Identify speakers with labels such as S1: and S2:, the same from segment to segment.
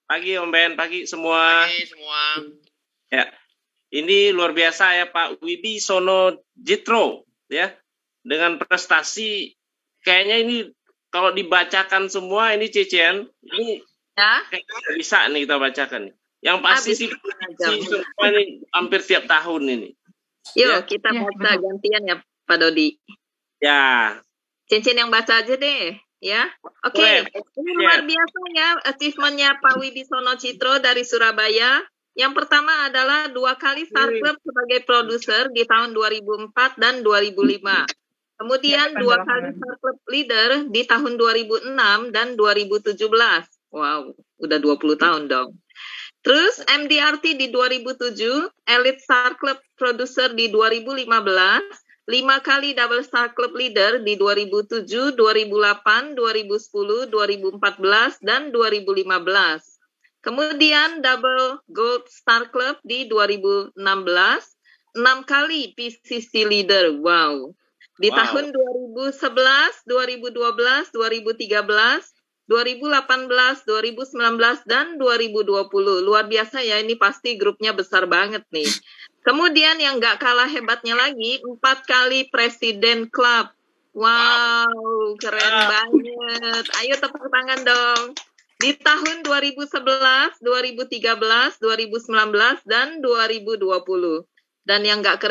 S1: Pagi Om Ben, pagi semua.
S2: Pagi semua.
S1: Ya, ini luar biasa ya Pak Wibisono Djitro ya, dengan prestasi kayaknya ini kalau dibacakan semua ini Cecian, ini
S3: ya
S1: kayaknya bisa nih kita bacakan nih. Yang pasti sih semua ini hampir tiap tahun ini.
S3: Yuk
S1: ya.
S3: kita baca gantian ya Pak Dodi.
S1: Ya.
S3: Cincin yang baca aja deh. Ya, oke. Ini luar biasa ya achievement-nya Pak Wibisono Djitro dari Surabaya. Yang pertama adalah 2 kali Star Club sebagai produser di tahun 2004 dan 2005. Kemudian 2 kali Star Club Leader di tahun 2006 dan 2017. Wow, udah 20 tahun dong. Terus MDRT di 2007, Elite Star Club Producer di 2015, 5 kali Double Star Club Leader di 2007, 2008, 2010, 2014, dan 2015. Kemudian Double Gold Star Club di 2016, 6 kali PCC Leader. Wow. Di tahun 2011, 2012, 2013, 2018, 2019, dan 2020. Luar biasa ya, ini pasti grupnya besar banget nih. Kemudian yang gak kalah hebatnya lagi, 4 kali Presiden Club. Wow, keren banget. Ayo tepuk tangan dong. Di tahun 2011, 2013, 2019, dan 2020. Dan yang gak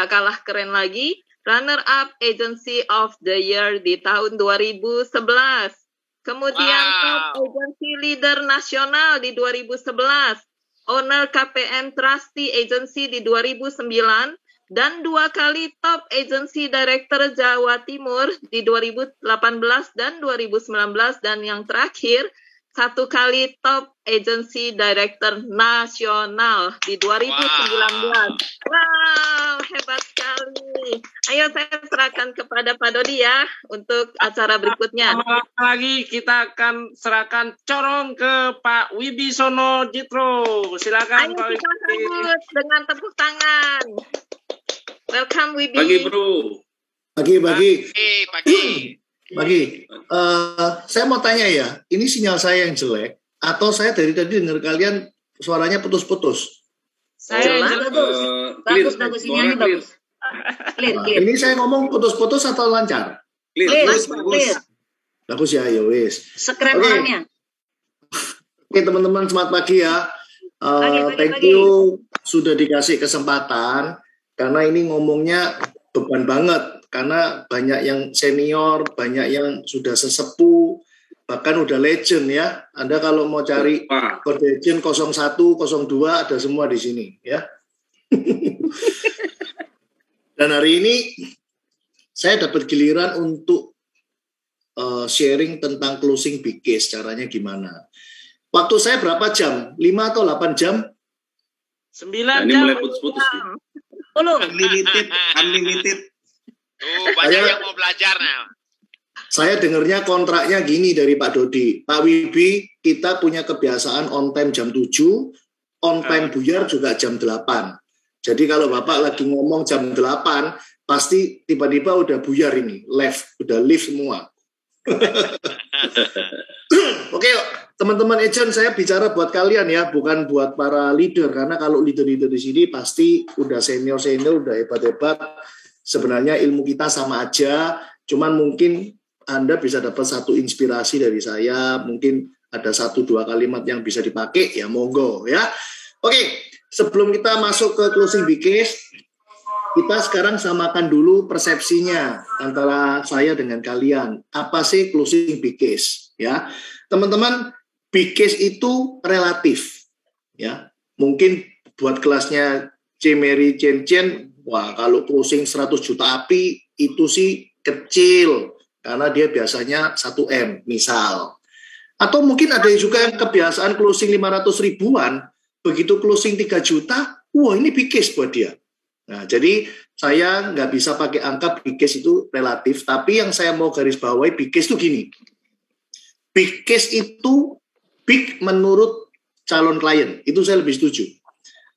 S3: kalah keren lagi, Runner Up Agency of the Year di tahun 2011. Kemudian Top Agency Leader Nasional di 2011. Owner KPM Trustee Agency di 2009 dan 2 kali Top Agency Director Jawa Timur di 2018 dan 2019 dan yang terakhir 1 kali Top Agency Director Nasional di 2019. Wow, hebat sekali. Ayo saya serahkan kepada Pak Dodi ya untuk acara berikutnya.
S1: Lagi kita akan serahkan corong ke Pak Wibisono Djitro. Silakan Pak
S3: Wibi. Ayo kita sambut dengan tepuk tangan. Welcome Wibi.
S4: Pagi bro. Pagi. Saya mau tanya ya, ini sinyal saya yang jelek atau saya dari tadi dengar kalian suaranya putus-putus?
S3: Saya
S4: bagus sinyalnya bagus. Clear. Ini saya ngomong putus-putus atau lancar?
S3: Clear.
S4: Bagus ya, wis.
S3: Sekeren orangnya.
S4: Oke teman-teman, selamat pagi ya. Thank you sudah dikasih kesempatan karena ini ngomongnya beban banget. Karena banyak yang senior, banyak yang sudah sesepuh, bahkan udah legend ya. Anda kalau mau cari kode legend 01, 02 ada semua di sini ya. Dan hari ini saya dapat giliran untuk sharing tentang closing big case, caranya gimana. Waktu saya berapa jam? 5 atau 8 jam?
S1: 9
S4: jam. Ini mulai putus-putus. Unlimited.
S2: Banyak yang mau belajar nah.
S4: Saya dengarnya kontraknya gini dari Pak Dodi. Pak Wibi, kita punya kebiasaan on time jam 7, on time buyar juga jam 8. Jadi kalau Bapak lagi ngomong jam 8, pasti tiba-tiba udah buyar ini, udah leave semua. Oke, teman-teman agent, saya bicara buat kalian ya, bukan buat para leader. Karena kalau leader-leader di sini pasti udah senior-senior, udah hebat-hebat. Sebenarnya ilmu kita sama aja, cuman mungkin Anda bisa dapat satu inspirasi dari saya, mungkin ada 1-2 kalimat yang bisa dipakai, ya monggo ya. Oke, sebelum kita masuk ke closing big case, kita sekarang samakan dulu persepsinya antara saya dengan kalian. Apa sih closing big case? Ya, teman-teman, big case itu relatif. Ya, mungkin buat kelasnya Mary Chen, wah kalau closing 100 juta api itu sih kecil karena dia biasanya 1M misal. Atau mungkin ada juga yang kebiasaan closing 500 ribuan, begitu closing 3 juta, wah ini big case buat dia. Nah, jadi saya nggak bisa pakai angka big case itu relatif, tapi yang saya mau garis bawahi big case itu gini. Big case itu big menurut calon klien, itu saya lebih setuju.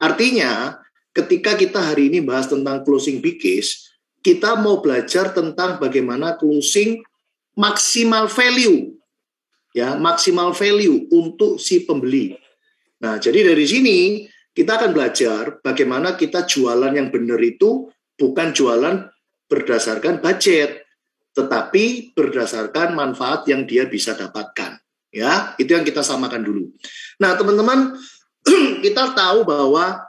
S4: Artinya, ketika kita hari ini bahas tentang closing big case, kita mau belajar tentang bagaimana closing maksimal value. ya, maksimal value untuk si pembeli. Nah, jadi dari sini kita akan belajar bagaimana kita jualan yang benar itu bukan jualan berdasarkan budget, tetapi berdasarkan manfaat yang dia bisa dapatkan. Ya, itu yang kita samakan dulu. Nah, teman-teman, kita tahu bahwa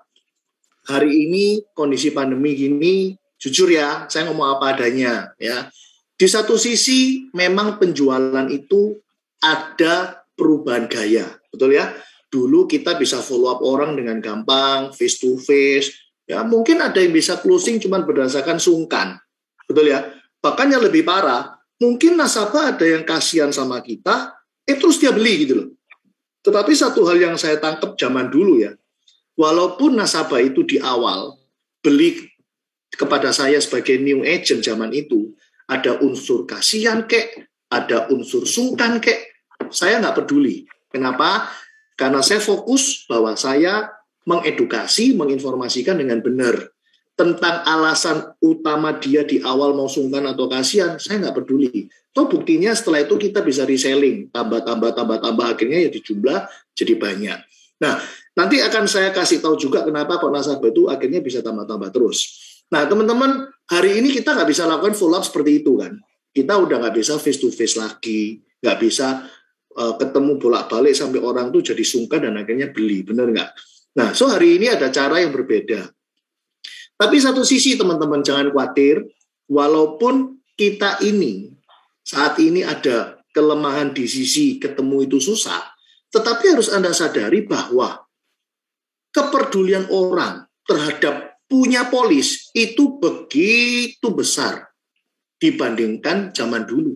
S4: hari ini kondisi pandemi gini, jujur ya, saya ngomong apa adanya ya. Di satu sisi memang penjualan itu ada perubahan gaya, betul ya? Dulu kita bisa follow up orang dengan gampang, face to face. Ya, mungkin ada yang bisa closing cuma berdasarkan sungkan. Betul ya? Bahkan yang lebih parah, mungkin nasabah ada yang kasihan sama kita, terus dia beli gitu loh. Tetapi satu hal yang saya tangkap zaman dulu ya, walaupun nasabah itu di awal beli kepada saya sebagai new agent zaman itu, ada unsur kasihan kek, ada unsur sungkan kek, saya nggak peduli. Kenapa? Karena saya fokus bahwa saya mengedukasi, menginformasikan dengan benar. Tentang alasan utama dia di awal mau sungkan atau kasihan, saya nggak peduli. Toh buktinya setelah itu kita bisa reselling, tambah, akhirnya ya dijumlah jadi banyak. Nah, nanti akan saya kasih tahu juga kenapa kok nasabah itu akhirnya bisa tambah terus. Nah, teman-teman, hari ini kita nggak bisa lakukan follow up seperti itu kan. Kita udah nggak bisa face to face lagi, nggak bisa ketemu bolak-balik sampai orang tuh jadi sungkan dan akhirnya beli, bener nggak? Nah, so hari ini ada cara yang berbeda. Tapi satu sisi teman-teman jangan khawatir, walaupun kita ini saat ini ada kelemahan di sisi ketemu itu susah, tetapi harus Anda sadari bahwa kepedulian orang terhadap punya polis itu begitu besar dibandingkan zaman dulu.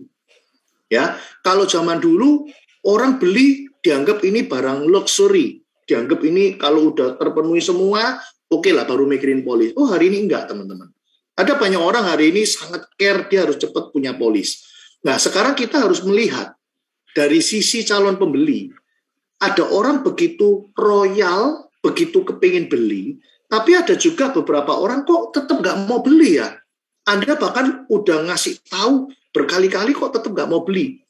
S4: Ya, kalau zaman dulu orang beli dianggap ini barang luxury, dianggap ini kalau udah terpenuhi semua, oke lah baru mikirin polis. Oh, hari ini enggak, teman-teman. Ada banyak orang hari ini sangat care, dia harus cepat punya polis. Nah, sekarang kita harus melihat dari sisi calon pembeli. Ada orang begitu royal, begitu kepingin beli, tapi ada juga beberapa orang kok tetap nggak mau beli ya. Anda bahkan udah ngasih tahu berkali-kali kok tetap nggak mau beli.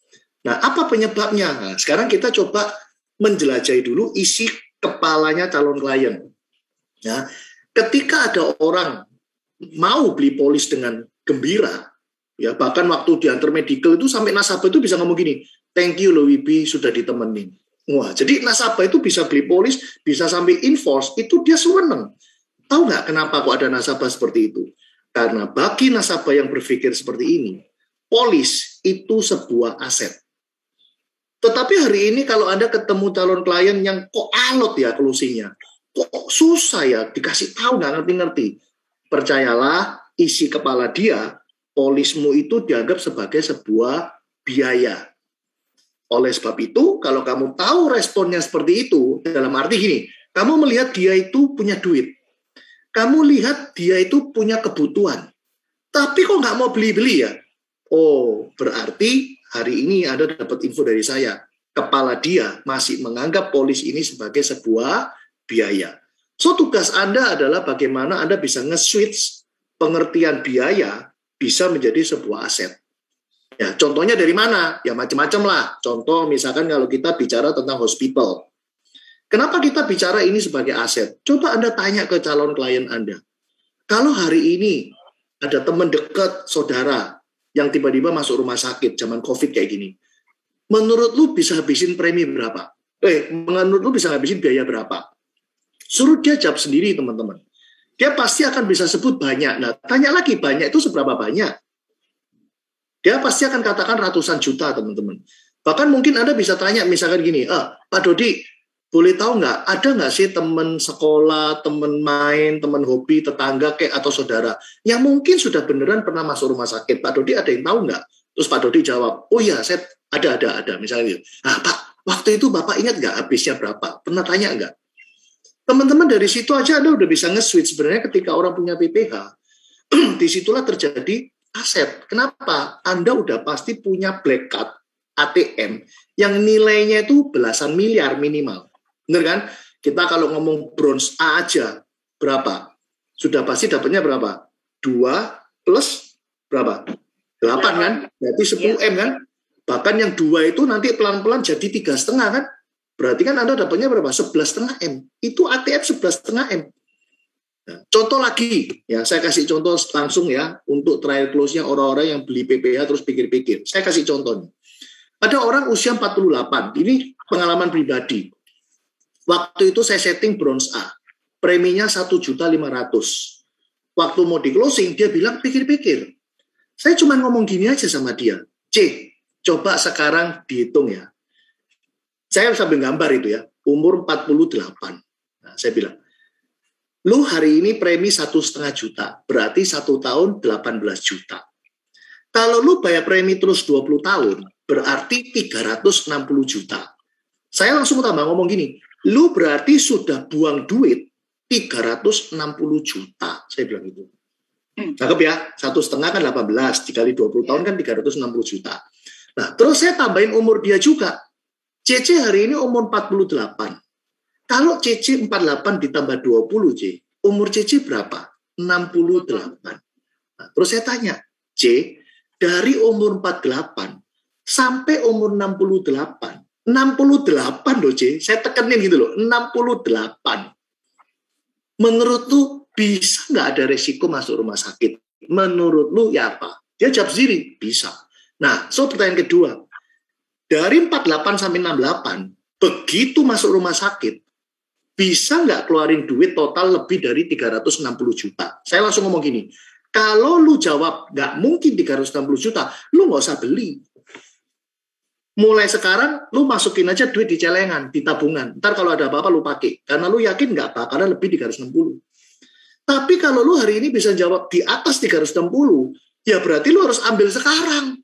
S4: Nah, apa penyebabnya? Nah, sekarang kita coba menjelajahi dulu isi kepalanya calon klien. Ya, ketika ada orang mau beli polis dengan gembira, ya bahkan waktu diantar medical itu sampai nasabah itu bisa ngomong gini, thank you loh Wibi sudah ditemenin. Wah, jadi nasabah itu bisa beli polis, bisa sampai enforce, itu dia seneng. Tahu nggak kenapa kok ada nasabah seperti itu? Karena bagi nasabah yang berpikir seperti ini, polis itu sebuah aset. Tetapi hari ini kalau Anda ketemu calon klien yang kok alot ya closing-nya, kok susah ya, dikasih tahu nggak ngerti-ngerti. Percayalah, isi kepala dia, polismu itu dianggap sebagai sebuah biaya. Oleh sebab itu, kalau kamu tahu responnya seperti itu, dalam arti gini, kamu melihat dia itu punya duit, kamu lihat dia itu punya kebutuhan, tapi kok nggak mau beli-beli ya? Oh, berarti hari ini Anda dapat info dari saya, kepala dia masih menganggap polis ini sebagai sebuah biaya. So, tugas Anda adalah bagaimana Anda bisa nge-switch pengertian biaya bisa menjadi sebuah aset. Ya, contohnya dari mana? Ya macam-macam lah. Contoh misalkan kalau kita bicara tentang hospital. Kenapa kita bicara ini sebagai aset? Coba Anda tanya ke calon klien Anda. Kalau hari ini ada teman dekat saudara yang tiba-tiba masuk rumah sakit zaman COVID kayak gini, menurut lu bisa habisin premi berapa? Menurut lu bisa habisin biaya berapa? Suruh dia jawab sendiri, teman-teman. Dia pasti akan bisa sebut banyak. Nah, tanya lagi, banyak itu seberapa banyak? Dia pasti akan katakan ratusan juta, teman-teman. Bahkan mungkin Anda bisa tanya, misalkan gini, Pak Dodi, boleh tahu nggak, ada nggak sih teman sekolah, teman main, teman hobi, tetangga, kayak atau saudara, yang mungkin sudah beneran pernah masuk rumah sakit? Pak Dodi ada yang tahu nggak? Terus Pak Dodi jawab, oh iya, saya ada, misalnya gitu. Pak, waktu itu Bapak ingat nggak habisnya berapa? Pernah tanya nggak? Teman-teman dari situ aja Anda udah bisa nge-switch. Sebenarnya ketika orang punya PPH, disitulah terjadi aset. Kenapa? Anda udah pasti punya black card ATM yang nilainya itu belasan miliar minimal. Bener kan? Kita kalau ngomong bronze A aja, berapa? Sudah pasti dapatnya berapa? 2 plus berapa? 8 kan? Berarti 10M kan? Bahkan yang 2 itu nanti pelan-pelan jadi 3,5 kan? Berarti kan Anda dapatnya berapa? 11,5 M. Itu ATF 11,5 M. Nah, contoh lagi, ya saya kasih contoh langsung ya untuk trial close-nya orang-orang yang beli PPH terus pikir-pikir. Saya kasih contoh nih. Ada orang usia 48, ini pengalaman pribadi. Waktu itu saya setting bronze A, preminya 1.500.000. Waktu mau di closing, dia bilang pikir-pikir. Saya cuma ngomong gini aja sama dia, C, coba sekarang dihitung ya. Saya sambil gambar itu ya, umur 48. Nah, saya bilang, lu hari ini premi 1,5 juta, berarti 1 tahun 18 juta. Kalau lu bayar premi terus 20 tahun, berarti 360 juta. Saya langsung tambah ngomong gini, lu berarti sudah buang duit 360 juta. Saya bilang gitu. Cakep ya, 1,5 kan 18, dikali 20 tahun kan 360 juta. Nah, terus saya tambahin umur dia juga. CC hari ini umur 48. Kalau CC 48 ditambah 20, C, umur CC berapa? 68. Nah, terus saya tanya, C, dari umur 48 sampai umur 68. 68 loh, C. Saya tekenin gitu loh, 68. Menurut lu bisa nggak ada resiko masuk rumah sakit? Menurut lu ya apa? Dia jawab sendiri, bisa. Nah, so pertanyaan kedua, dari 48 sampai 68, begitu masuk rumah sakit, bisa nggak keluarin duit total lebih dari 360 juta? Saya langsung ngomong gini, kalau lu jawab nggak mungkin 360 juta, lu nggak usah beli. Mulai sekarang, lu masukin aja duit di celengan, di tabungan. Ntar kalau ada apa-apa, lu pakai. Karena lu yakin nggak bakalan lebih 360. Tapi kalau lu hari ini bisa jawab di atas 360, ya berarti lu harus ambil sekarang.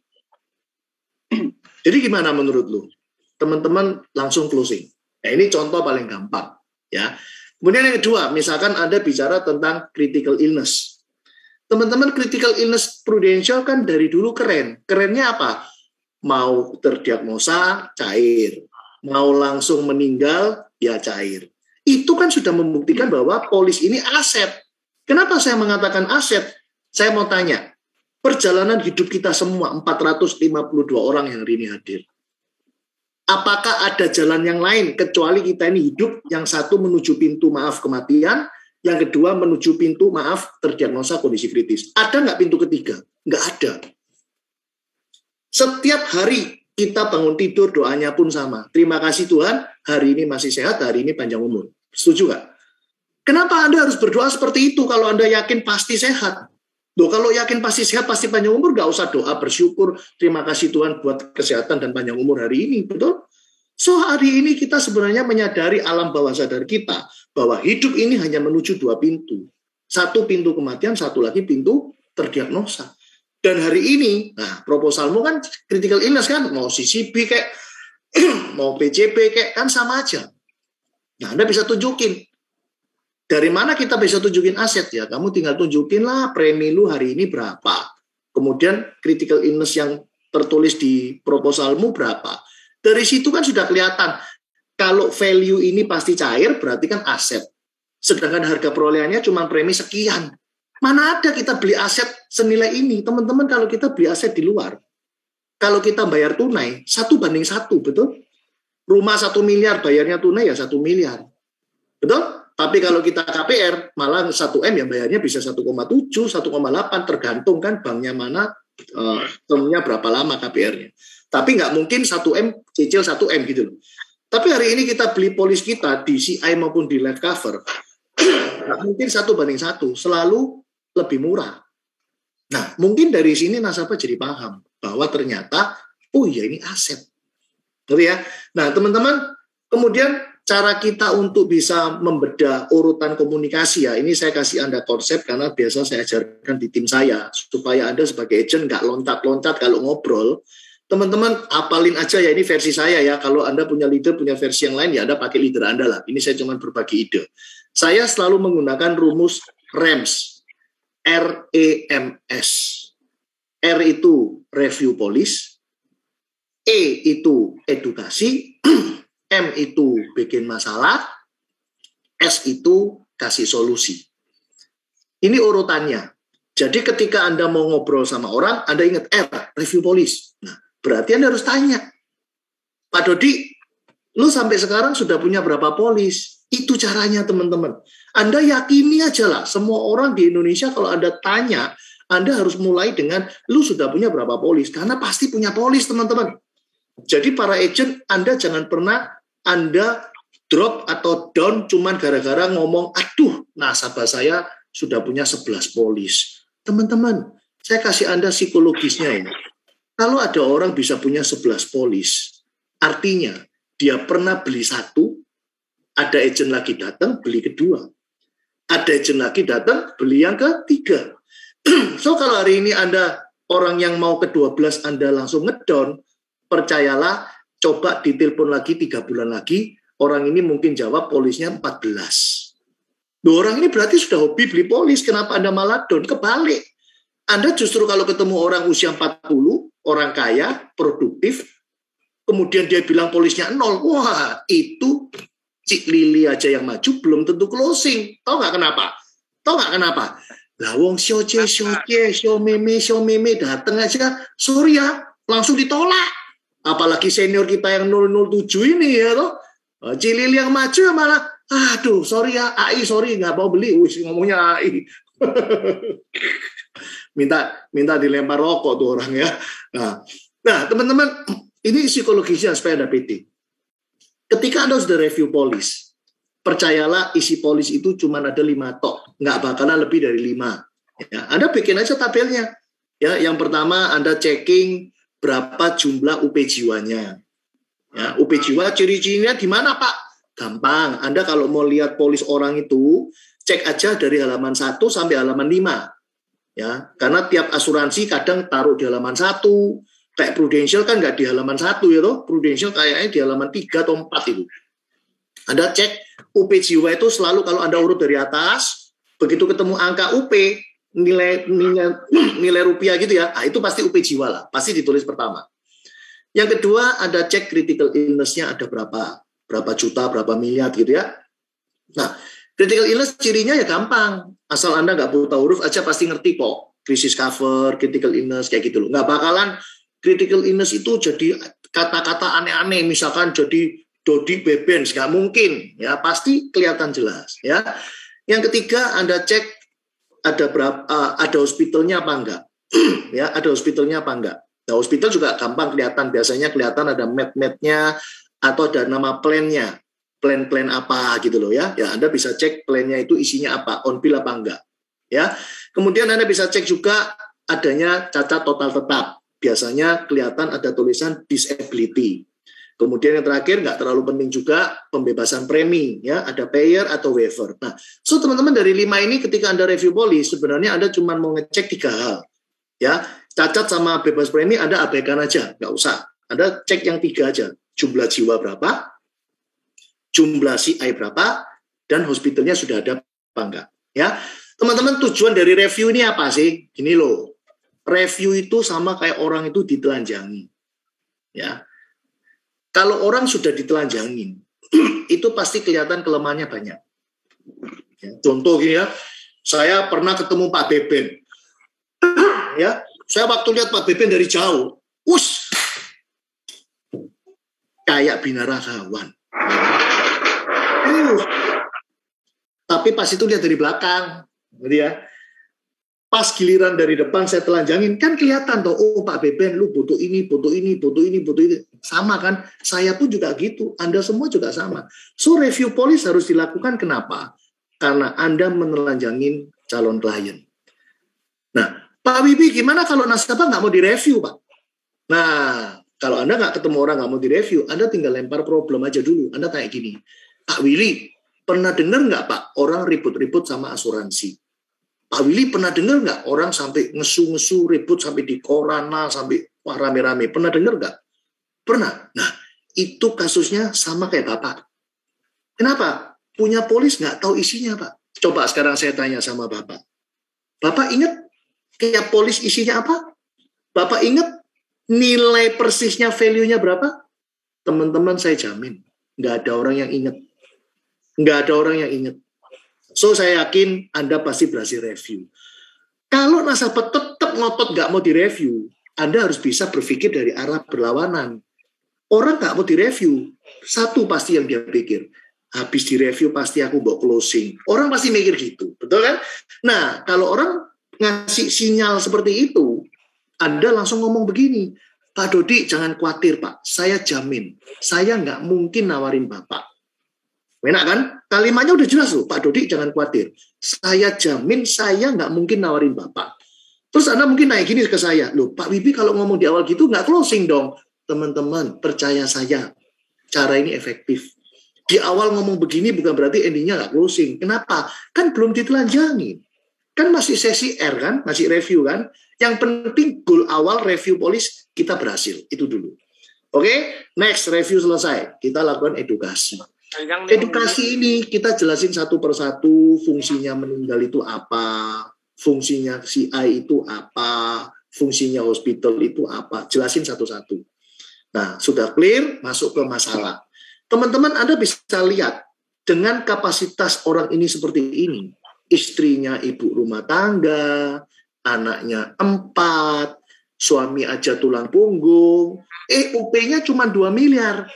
S4: Jadi gimana menurut lu? Teman-teman langsung closing. Nah, ini contoh paling gampang. Ya. Kemudian yang kedua, misalkan Anda bicara tentang critical illness. Teman-teman, critical illness prudential kan dari dulu keren. Kerennya apa? Mau terdiagnosa, cair. Mau langsung meninggal, ya cair. Itu kan sudah membuktikan bahwa polis ini aset. Kenapa saya mengatakan aset? Saya mau tanya, perjalanan hidup kita semua, 452 orang yang hari ini hadir. Apakah ada jalan yang lain kecuali kita ini hidup, yang satu menuju pintu maaf kematian, yang kedua menuju pintu maaf terdiagnosa kondisi kritis. Ada nggak pintu ketiga? Nggak ada. Setiap hari kita bangun tidur, doanya pun sama. Terima kasih Tuhan, hari ini masih sehat, hari ini panjang umur. Setuju nggak? Kenapa Anda harus berdoa seperti itu kalau Anda yakin pasti sehat? Loh, kalau yakin pasti sehat, pasti panjang umur, nggak usah doa bersyukur, terima kasih Tuhan buat kesehatan dan panjang umur hari ini, betul? So, hari ini kita sebenarnya menyadari alam bawah sadar kita, bahwa hidup ini hanya menuju 2 pintu. Satu pintu kematian, satu lagi pintu terdiagnosa. Dan hari ini, nah proposalmu kan critical illness kan, mau CCB kayak, mau PCP kayak, kan sama aja. Nah, Anda bisa tunjukin. Dari mana kita bisa tunjukin aset ya? Kamu tinggal tunjukin lah premi lu hari ini berapa. Kemudian critical illness yang tertulis di proposalmu berapa. Dari situ kan sudah kelihatan. Kalau value ini pasti cair, berarti kan aset. Sedangkan harga perolehannya cuma premi sekian. Mana ada kita beli aset senilai ini? Teman-teman, kalau kita beli aset di luar, kalau kita bayar tunai, 1:1, betul? Rumah 1 miliar, bayarnya tunai ya 1 miliar. Betul? Tapi kalau kita KPR, malah 1 M ya bayarnya bisa 1,7, 1,8, tergantung kan banknya mana, termnya berapa lama KPR-nya. Tapi nggak mungkin 1 M, cicil 1 M gitu loh. Tapi hari ini kita beli polis kita di CI maupun di life cover, nggak mungkin 1:1, selalu lebih murah. Nah, mungkin dari sini nasabah jadi paham bahwa ternyata, oh iya ini aset. Ngerti ya? Nah, teman-teman, kemudian cara kita untuk bisa membedah urutan komunikasi ya, ini saya kasih Anda konsep karena biasa saya ajarkan di tim saya, supaya Anda sebagai agent nggak loncat-loncat kalau ngobrol. Teman-teman, apalin aja ya, ini versi saya ya, kalau Anda punya leader, punya versi yang lain, ya Anda pakai leader Anda lah. Ini saya cuma berbagi ide. Saya selalu menggunakan rumus REMS, R-E-M-S. R itu review polis, E itu edukasi, M itu bikin masalah, S itu kasih solusi. Ini urutannya. Jadi ketika Anda mau ngobrol sama orang, Anda ingat R, review polis. Nah, Berarti Anda harus tanya, Pak Dodi, lu sampai sekarang sudah punya berapa polis? Itu caranya teman-teman. Anda yakini aja lah, semua orang di Indonesia kalau Anda tanya, Anda harus mulai dengan, lu sudah punya berapa polis? Karena pasti punya polis teman-teman. Jadi para agent, Anda jangan pernah Anda drop atau down cuman gara-gara ngomong, aduh, nasabah saya sudah punya 11 polis. Teman-teman, saya kasih Anda psikologisnya ini. Kalau ada orang bisa punya 11 polis, artinya dia pernah beli satu, ada agent lagi datang, beli kedua. Ada agent lagi datang, beli yang ketiga. So, kalau hari ini Anda orang yang mau ke-12, Anda langsung ngedown, percayalah, coba ditelepon lagi 3 bulan lagi, orang ini mungkin jawab polisnya 14. Orang ini berarti sudah hobi beli polis, kenapa Anda malah down? Kebalik. Anda justru kalau ketemu orang usia 40, orang kaya, produktif, kemudian dia bilang polisnya 0, wah itu Cik Lili aja yang maju belum tentu closing. Tahu nggak kenapa? Lah wong sioce, sio meme datang aja, sorry ya, langsung ditolak. Apalagi senior kita yang 007 ini ya toh. Cik Lili yang maju ya malah, aduh sorry ya, AI sorry nggak mau beli. Wih ngomongnya AI. minta dilempar rokok tuh orang ya. Nah teman-teman, ini psikologisnya supaya Anda pede. Ketika Anda sudah review polis, percayalah isi polis itu cuma ada 5 tok, nggak bakalan lebih dari 5. Ya, Anda bikin aja tabelnya. Ya, yang pertama Anda checking berapa jumlah UP jiwanya. Ya, UP jiwa ciri-cirinya di mana Pak? Gampang. Anda kalau mau lihat polis orang itu, cek aja dari halaman 1 sampai halaman 5. Ya, karena tiap asuransi kadang taruh di halaman 1. Kayak Prudential kan nggak di halaman 1 ya toh. Prudential kayaknya di halaman 3 atau 4 itu. Anda cek UP jiwa itu selalu kalau Anda urut dari atas, begitu ketemu angka UP, nilai rupiah gitu ya, nah itu pasti UP jiwa lah, pasti ditulis pertama. Yang kedua, Anda cek critical illness-nya ada berapa juta, berapa miliar gitu ya. Nah, critical illness cirinya ya gampang, asal Anda nggak buta huruf aja pasti ngerti kok. Krisis cover, critical illness kayak gitu loh. Nggak bakalan critical illness itu jadi kata-kata aneh-aneh, misalkan jadi Dodi Bebens, nggak mungkin, ya pasti kelihatan jelas, ya. Yang ketiga, Anda cek ada hospitalnya apa enggak, ya ada hospitalnya apa enggak. Nah, hospital juga gampang kelihatan, biasanya kelihatan ada med-mednya atau ada nama plan-nya, plan apa gitu loh ya. Ya Anda bisa cek plan-nya itu isinya apa, on bill apa enggak, ya. Kemudian Anda bisa cek juga adanya cacat total tetap. Biasanya kelihatan ada tulisan disability. Kemudian yang terakhir, nggak terlalu penting juga, pembebasan premi, ya ada payer atau waiver. Nah, so teman-teman dari 5 ini ketika Anda review polis, sebenarnya Anda cuma mau ngecek 3 hal. Ya, cacat sama bebas premi Anda abaikan aja, nggak usah. Anda cek yang 3 aja, jumlah jiwa berapa, jumlah CI berapa, dan hospitalnya sudah ada apa enggak. Ya, teman-teman tujuan dari review ini apa sih? Gini loh. Review itu sama kayak orang itu ditelanjangi. Ya. Kalau orang sudah ditelanjangin, itu pasti kelihatan kelemahannya banyak. Ya, contoh gini ya, saya pernah ketemu Pak Beben. Ya, saya waktu lihat Pak Beben dari jauh, kayak binaragawan. Tapi pas itu lihat dari belakang, gitu ya. Pas giliran dari depan saya telanjangin, kan kelihatan tuh, oh Pak Beben, lu butuh ini. Sama kan, saya pun juga gitu, Anda semua juga sama. So review polis harus dilakukan, kenapa? Karena Anda menelanjangin calon klien. Nah, Pak Wibi, gimana kalau nasabah nggak mau direview, Pak? Nah, kalau Anda nggak ketemu orang nggak mau direview, Anda tinggal lempar problem aja dulu. Anda kayak gini, Pak Willy, pernah dengar nggak Pak, orang ribut-ribut sama asuransi? Pak Willy pernah dengar nggak orang sampai ngesu-ngesu ribut sampai di koran lah, sampai wah rame-rame? Pernah dengar nggak? Pernah. Nah, itu kasusnya sama kayak Bapak. Kenapa? Punya polis nggak tahu isinya, Pak. Coba sekarang saya tanya sama Bapak. Bapak ingat kayak polis isinya apa? Bapak ingat nilai persisnya, value-nya berapa? Teman-teman saya jamin, nggak ada orang yang ingat. Nggak ada orang yang ingat. So, saya yakin Anda pasti berhasil review. Kalau nasabah tetap ngotot nggak mau direview, Anda harus bisa berpikir dari arah berlawanan. Orang nggak mau direview. Satu pasti yang dia pikir, habis direview pasti aku mau closing. Orang pasti mikir gitu, betul kan? Nah, kalau orang ngasih sinyal seperti itu, Anda langsung ngomong begini, Pak Dodi jangan khawatir Pak, saya jamin, saya nggak mungkin nawarin Bapak. Enak kan? Kalimatnya udah jelas loh, Pak Dodi jangan khawatir, saya jamin saya nggak mungkin nawarin Bapak. Terus Anda mungkin naik gini ke saya, loh Pak Wibi kalau ngomong di awal gitu nggak closing dong. Teman-teman, percaya saya, cara ini efektif. Di awal ngomong begini bukan berarti endingnya nggak closing. Kenapa? Kan belum ditelanjangi. Kan masih sesi R kan, masih review kan. Yang penting goal awal review polis kita berhasil. Itu dulu. Oke, next review selesai. Kita lakukan edukasi. Edukasi ini kita jelasin satu persatu fungsinya meninggal itu apa. Fungsinya CI itu apa, fungsinya hospital itu apa, jelasin satu-satu. Nah, sudah clear, masuk ke masalah. Teman-teman, Anda bisa lihat, dengan kapasitas orang ini seperti ini, istrinya ibu rumah tangga, anaknya 4, suami aja tulang punggung, UP-nya cuma 2 miliar,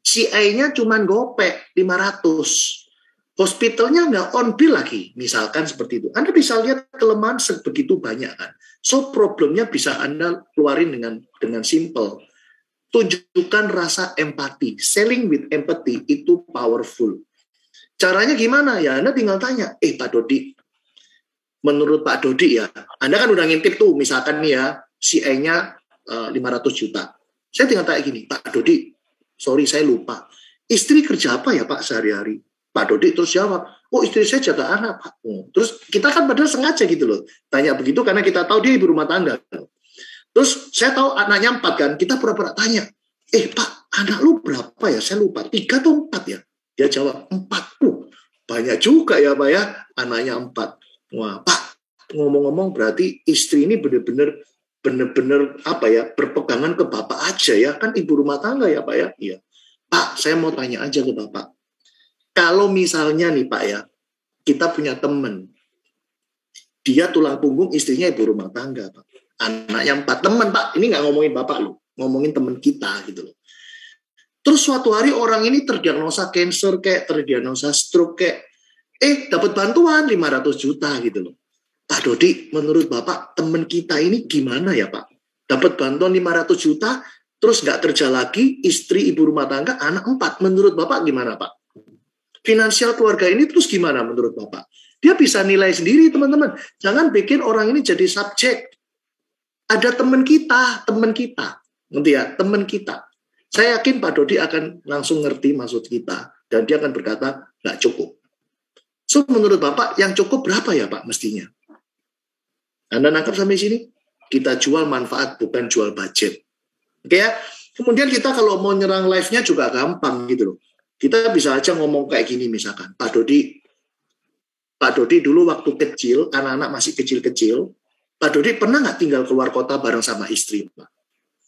S4: CI-nya cuma gopek 500. Hospitalnya nggak on bill lagi, misalkan seperti itu. Anda bisa lihat kelemahan sebegitu banyak kan. So problemnya bisa Anda keluarin dengan simple. Tunjukkan rasa empati. Selling with empathy itu powerful. Caranya gimana? Ya Anda tinggal tanya, Pak Dodi, menurut Pak Dodi ya, Anda kan udah ngintip tuh, misalkan nih ya, CI-nya 500 juta. Saya tinggal tanya gini, Pak Dodi, sorry saya lupa. Istri kerja apa ya Pak sehari-hari? Pak Dodi terus jawab, oh istri saya jaga anak Pak. Terus kita kan padahal sengaja gitu loh. Tanya begitu karena kita tahu dia ibu rumah tangga. Terus saya tahu anaknya 4 kan. Kita pura-pura tanya, Pak anak lu berapa ya? Saya lupa, 3 atau 4 ya? Dia jawab 4. Banyak juga ya Pak ya, anaknya 4. Wah Pak, ngomong-ngomong berarti istri ini benar-benar apa ya, berpegangan ke Bapak aja ya. Kan ibu rumah tangga ya Pak ya? Iya. Pak, saya mau tanya aja ke Bapak. Kalau misalnya nih Pak ya, kita punya teman, dia tulang punggung, istrinya ibu rumah tangga Pak. Anaknya 4, teman Pak, ini nggak ngomongin Bapak loh, ngomongin teman kita gitu loh. Terus suatu hari orang ini terdiagnosa cancer kayak, terdiagnosa stroke kayak, dapat bantuan 500 juta gitu loh. Pak Dodi, menurut Bapak, teman kita ini gimana ya Pak? Dapat bantuan 500 juta, terus nggak kerja lagi, istri ibu rumah tangga, anak 4. Menurut Bapak gimana Pak? Finansial keluarga ini terus gimana menurut Bapak? Dia bisa nilai sendiri teman-teman. Jangan bikin orang ini jadi subjek. Ada teman kita. Nanti ya, teman kita. Saya yakin Pak Dodi akan langsung ngerti maksud kita. Dan dia akan berkata, nggak cukup. So, menurut Bapak, yang cukup berapa ya Pak mestinya? Anda nangkap sampai sini? Kita jual manfaat, bukan jual budget. Oke ya? Kemudian kita kalau mau nyerang live-nya juga gampang gitu loh. Kita bisa aja ngomong kayak gini misalkan, Pak Dodi dulu waktu kecil, anak-anak masih kecil-kecil, Pak Dodi pernah nggak tinggal keluar kota bareng sama istri, Pak?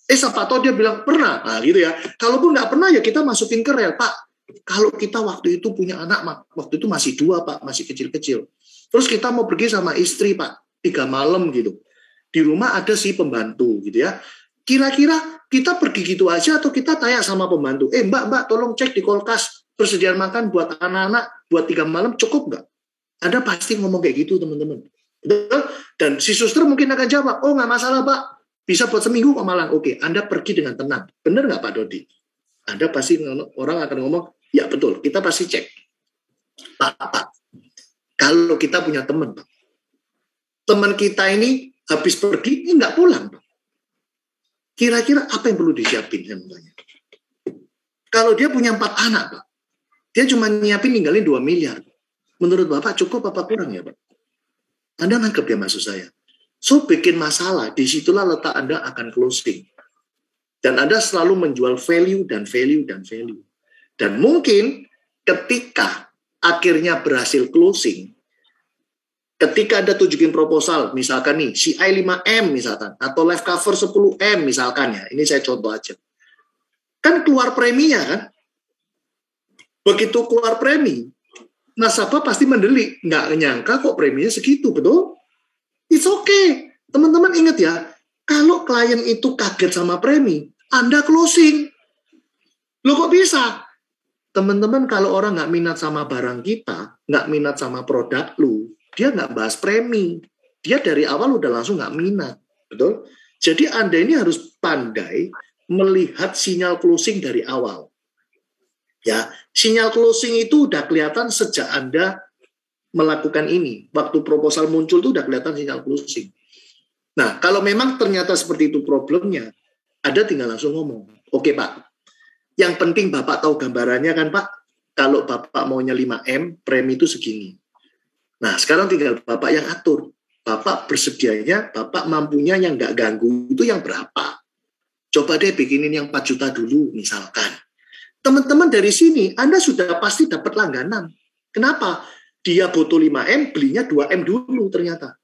S4: Siapa tahu dia bilang, pernah. Nah gitu ya. Kalaupun nggak pernah ya kita masukin ke rel, Pak. Kalau kita waktu itu punya anak, waktu itu masih 2, Pak, masih kecil-kecil. Terus kita mau pergi sama istri, Pak, 3 malam gitu. Di rumah ada si pembantu gitu ya. Kira-kira kita pergi gitu aja atau kita tanya sama pembantu, mbak tolong cek di kulkas persediaan makan buat anak-anak buat 3 malam cukup nggak? Anda pasti ngomong kayak gitu teman-teman. Dan si suster mungkin akan jawab, oh nggak masalah Pak, bisa buat seminggu kok malah. Oke, Anda pergi dengan tenang. Benar nggak Pak Dodi? Anda pasti orang akan ngomong, ya betul, kita pasti cek. Pak, kalau kita punya teman, Pak, teman kita ini habis pergi, ini nggak pulang, Pak. Kira-kira apa yang perlu disiapin? Kalau dia punya 4 anak, Pak, dia cuma nyiapin ninggalin 2 miliar. Menurut Bapak cukup apa kurang ya, Pak? Anda nangkep ya maksud saya? So, bikin masalah, disitulah letak Anda akan closing. Dan Anda selalu menjual value dan value dan value. Dan mungkin ketika akhirnya berhasil closing, ketika Anda tunjukin proposal, misalkan nih, CI 5M misalkan, atau life cover 10M misalkan ya, ini saya contoh aja. Kan keluar preminya kan? Begitu keluar premi, nasabah pasti mendelik, nggak nyangka kok preminya segitu, betul? It's okay. Teman-teman ingat ya, Kalau klien itu kaget sama premi, Anda closing. Loh kok bisa? Teman-teman, kalau orang nggak minat sama barang kita, nggak minat sama produk lu, dia nggak bahas premi. Dia dari awal udah langsung nggak minat. Betul? Jadi Anda ini harus pandai melihat sinyal closing dari awal. Ya, sinyal closing itu udah kelihatan sejak Anda melakukan ini. Waktu proposal muncul itu udah kelihatan sinyal closing. Nah, kalau memang ternyata seperti itu problemnya, Anda tinggal langsung ngomong, oke Pak, yang penting Bapak tahu gambarannya kan Pak, kalau Bapak maunya 5M, premi itu segini. Nah, sekarang tinggal Bapak yang atur. Bapak bersedianya, Bapak mampunya yang nggak ganggu itu yang berapa? Coba deh bikinin yang 4 juta dulu, misalkan. Teman-teman dari sini, Anda sudah pasti dapat langganan. Kenapa? Dia butuh 5M, belinya 2M dulu ternyata.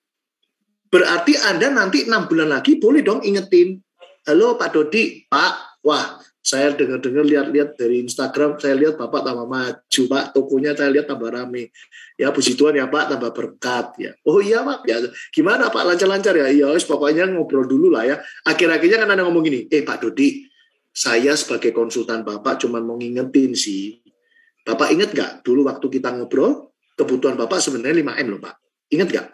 S4: Berarti Anda nanti 6 bulan lagi boleh dong ingetin. Halo Pak Dodi, Pak, wah saya dengar-dengar lihat-lihat dari Instagram, saya lihat Bapak tambah maju, Pak, tokonya saya lihat tambah rame. Ya puji Tuhan ya Pak, tambah berkat ya. Oh iya Pak, ya gimana Pak, lancar-lancar ya? Iya, pokoknya ngobrol dulu lah ya. Akhir-akhirnya kan Anda ngomong gini, Pak Dodi, saya sebagai konsultan Bapak cuma mau ngingetin sih. Bapak ingat nggak dulu waktu kita ngobrol, kebutuhan Bapak sebenarnya 5M loh Pak. Ingat nggak?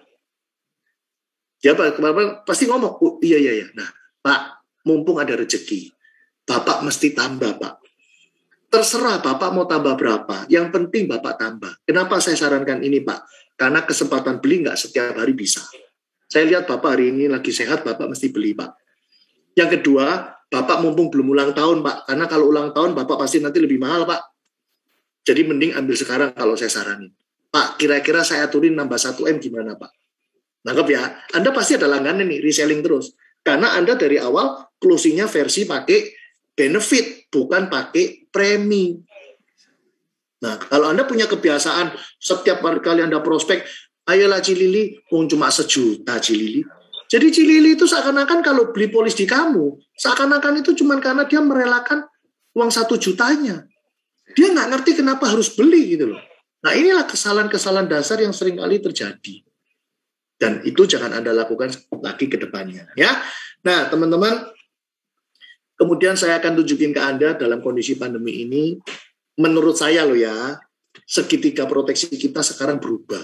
S4: Ya Bapak pasti ngomong, oh, iya. Nah Pak, mumpung ada rezeki, Bapak mesti tambah Pak. Terserah Bapak mau tambah berapa, yang penting Bapak tambah. Kenapa saya sarankan ini Pak? Karena kesempatan beli nggak setiap hari bisa. Saya lihat Bapak hari ini lagi sehat, Bapak mesti beli Pak. Yang kedua, Bapak mumpung belum ulang tahun Pak, karena kalau ulang tahun Bapak pasti nanti lebih mahal Pak. Jadi mending ambil sekarang kalau saya saranin. Pak, kira-kira saya aturin nambah 1M gimana Pak? Nangkep ya? Anda pasti ada langganan nih, reselling terus. Karena Anda dari awal closing-nya versi pakai benefit, bukan pakai premi. Nah, kalau Anda punya kebiasaan, setiap kali Anda prospek, ayolah Cilili, cuma 1 juta Cilili. Jadi Cilili itu seakan-akan kalau beli polis di kamu, seakan-akan itu cuma karena dia merelakan uang 1 jutanya. Dia nggak ngerti kenapa harus beli gitu loh. Nah, inilah kesalahan-kesalahan dasar yang sering kali terjadi. Dan itu jangan Anda lakukan lagi ke depannya. Ya. Nah, teman-teman, kemudian saya akan tunjukin ke Anda dalam kondisi pandemi ini, menurut saya loh ya, segitiga proteksi kita sekarang berubah.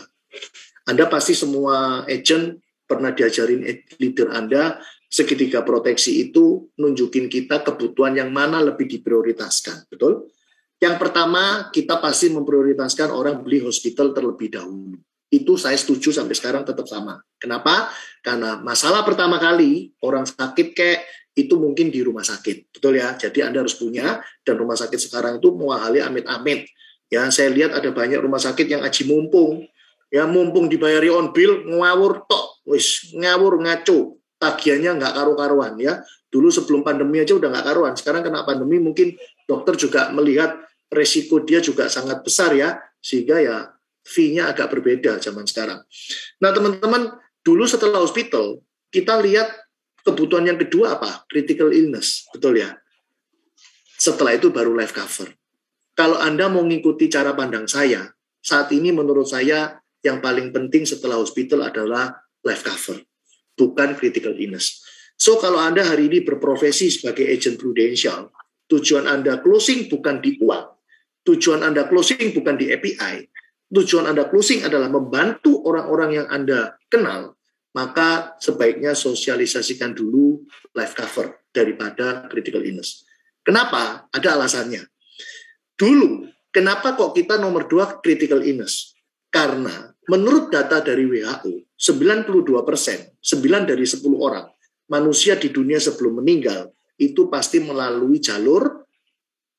S4: Anda pasti semua agent pernah diajarin leader Anda, segitiga proteksi itu nunjukin kita kebutuhan yang mana lebih diprioritaskan. Betul? Yang pertama, kita pasti memprioritaskan orang beli hospital terlebih dahulu. Itu saya setuju sampai sekarang tetap sama. Kenapa? Karena masalah pertama kali orang sakit kayak itu mungkin di rumah sakit. Betul ya? Jadi Anda harus punya, dan rumah sakit sekarang itu mewahali amit-amit. Ya, saya lihat ada banyak rumah sakit yang aji mumpung. Ya, mumpung dibayari on bill, ngawur tok. Wis, ngawur ngaco. Tagihannya nggak karu-karuan ya. Dulu sebelum pandemi aja udah nggak karuan. Sekarang kena pandemi mungkin dokter juga melihat resiko dia juga sangat besar ya. Sehingga ya fee-nya agak berbeda zaman sekarang. Nah teman-teman, dulu setelah hospital, kita lihat kebutuhan yang kedua apa? Critical illness, betul ya? Setelah itu baru life cover. Kalau Anda mau ngikuti cara pandang saya, saat ini menurut saya yang paling penting setelah hospital adalah life cover, bukan critical illness. So kalau Anda hari ini berprofesi sebagai agent prudential, tujuan Anda closing bukan di uang, tujuan Anda closing bukan di API, tujuan Anda closing adalah membantu orang-orang yang Anda kenal, maka sebaiknya sosialisasikan dulu life cover daripada critical illness. Kenapa? Ada alasannya. Dulu, kenapa kok kita nomor 2 critical illness? Karena menurut data dari WHO, 92%, 9 dari 10 orang, manusia di dunia sebelum meninggal, itu pasti melalui jalur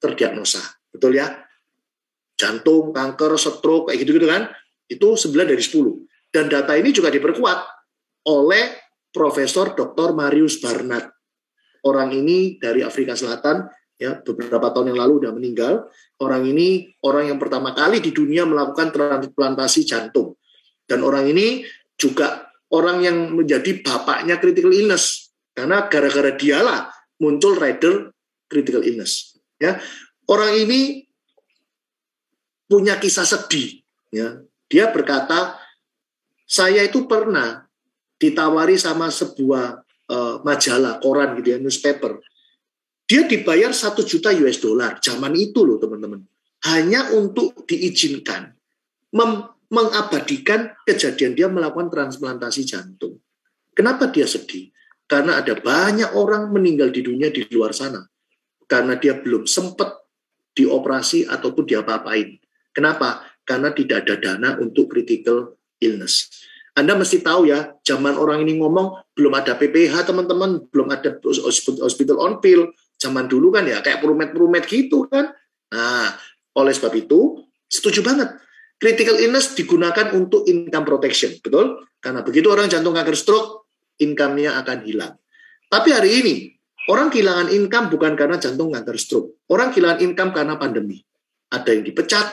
S4: terdiagnosa. Betul ya? Jantung, kanker, stroke, kayak gitu-gitu kan, itu 9 dari 10. Dan data ini juga diperkuat oleh Profesor Dr. Marius Barnard. Orang ini dari Afrika Selatan, ya beberapa tahun yang lalu udah meninggal. Orang ini orang yang pertama kali di dunia melakukan transplantasi jantung. Dan orang ini juga orang yang menjadi bapaknya critical illness. Karena gara-gara dialah muncul rider critical illness. Ya, orang ini punya kisah sedih. Ya. Dia berkata, saya itu pernah ditawari sama sebuah majalah, koran gitu ya, newspaper. Dia dibayar 1 juta US dollar zaman itu loh teman-teman. Hanya untuk diizinkan mengabadikan kejadian dia melakukan transplantasi jantung. Kenapa dia sedih? Karena ada banyak orang meninggal di dunia di luar sana. Karena dia belum sempat dioperasi ataupun diapa-apain. Kenapa? Karena tidak ada dana untuk critical illness. Anda mesti tahu ya, zaman orang ini ngomong belum ada PPH teman-teman, belum ada hospital on pill. Zaman dulu kan ya kayak perumet-perumet gitu kan. Nah, oleh sebab itu setuju banget. Critical illness digunakan untuk income protection, betul? Karena begitu orang jantung kanker stroke, income-nya akan hilang. Tapi hari ini, orang kehilangan income bukan karena jantung kanker stroke. Orang kehilangan income karena pandemi. Ada yang dipecat,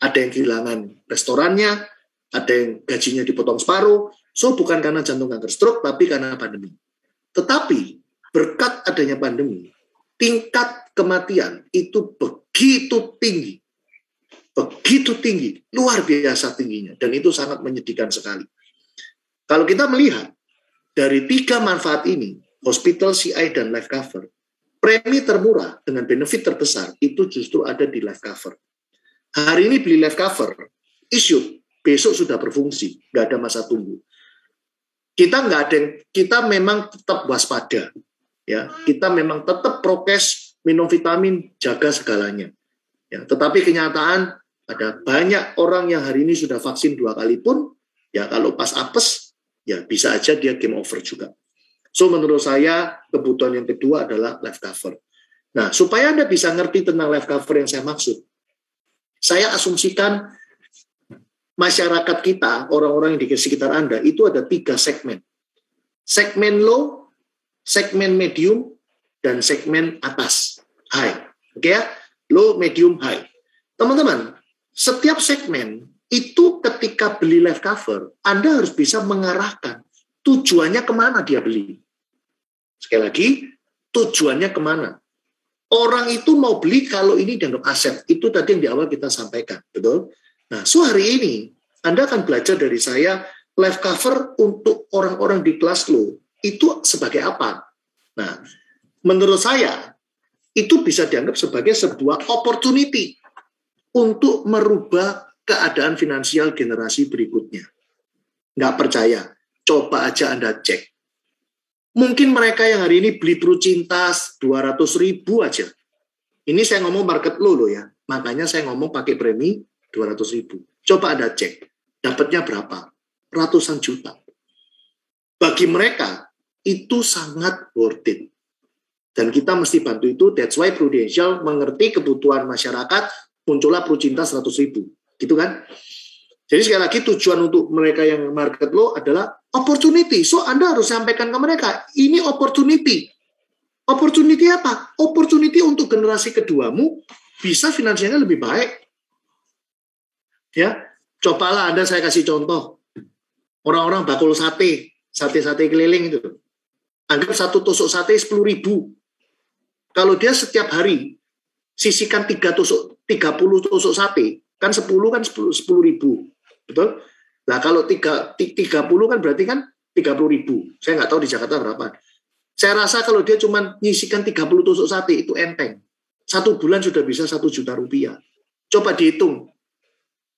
S4: ada yang kehilangan restorannya, ada yang gajinya dipotong separuh. So, bukan karena jantung kanker stroke, tapi karena pandemi. Tetapi, berkat adanya pandemi, tingkat kematian itu begitu tinggi. Begitu tinggi, luar biasa tingginya. Dan itu sangat menyedihkan sekali. Kalau kita melihat, dari 3 manfaat ini, hospital, CI, dan life cover, premi termurah dengan benefit terbesar, itu justru ada di life cover. Hari ini beli life cover, issue, besok sudah berfungsi, nggak ada masa tunggu. Kita memang tetap waspada. Ya, kita memang tetap prokes, minum vitamin, jaga segalanya. Ya, tetapi kenyataan ada banyak orang yang hari ini sudah vaksin 2 kali pun, ya kalau pas apes, ya bisa aja dia game over juga. So menurut saya kebutuhan yang kedua adalah life cover. Nah, supaya Anda bisa ngerti tentang life cover yang saya maksud, saya asumsikan masyarakat kita, orang-orang yang di sekitar Anda, itu ada 3 segmen. Segmen low, segmen medium, dan segmen atas, high. Oke ya? Low, medium, high. Teman-teman, setiap segmen itu ketika beli life cover, Anda harus bisa mengarahkan tujuannya kemana dia beli. Sekali lagi, tujuannya kemana. Orang itu mau beli kalau ini dianggap aset. Itu tadi yang di awal kita sampaikan, betul? Nah, so hari ini, Anda akan belajar dari saya, life cover untuk orang-orang di kelas low, itu sebagai apa? Nah, menurut saya, itu bisa dianggap sebagai sebuah opportunity untuk merubah keadaan finansial generasi berikutnya. Nggak percaya? Coba aja Anda cek. Mungkin mereka yang hari ini beli Prucintas 200.000 aja. Ini saya ngomong market low loh ya. Makanya saya ngomong pakai premi 200.000. Coba Anda cek. Dapatnya berapa? Ratusan juta. Bagi mereka, itu sangat worth it. Dan kita mesti bantu itu. That's why Prudential mengerti kebutuhan masyarakat, muncullah Prucintas 100.000. Gitu kan? Jadi sekali lagi tujuan untuk mereka yang market low adalah opportunity. So Anda harus sampaikan ke mereka, ini opportunity. Opportunity apa? Opportunity untuk generasi keduamu bisa finansialnya lebih baik. Ya, cobalah Anda, saya kasih contoh. Orang-orang bakul sate keliling itu. Anggap satu tusuk sate 10.000. Kalau dia setiap hari sisihkan 30 tusuk sate, kan 10 kan 10.000. Betul? Nah, kalau 30 kan berarti kan 30.000. Saya nggak tahu di Jakarta berapa. Saya rasa kalau dia cuma nyisihkan 30 tusuk sate, itu enteng. 1 bulan sudah bisa 1 juta rupiah. Coba dihitung.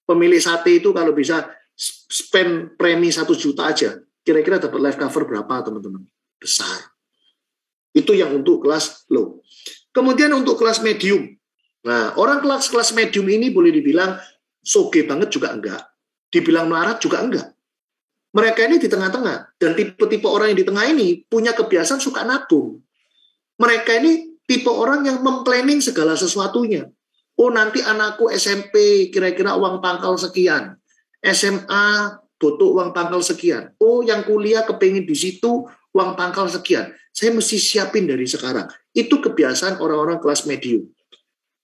S4: Pemilik sate itu kalau bisa spend premi 1 juta aja, kira-kira dapat life cover berapa, teman-teman? Besar. Itu yang untuk kelas low. Kemudian untuk kelas medium. Nah, orang kelas medium ini boleh dibilang soge banget juga enggak. Dibilang melarat juga enggak. Mereka ini di tengah-tengah. Dan tipe-tipe orang yang di tengah ini punya kebiasaan suka nabung. Mereka ini tipe orang yang memplanning segala sesuatunya. Oh, nanti anakku SMP kira-kira uang pangkal sekian. SMA butuh uang pangkal sekian. Oh, yang kuliah kepingin di situ uang pangkal sekian. Saya mesti siapin dari sekarang. Itu kebiasaan orang-orang kelas medium.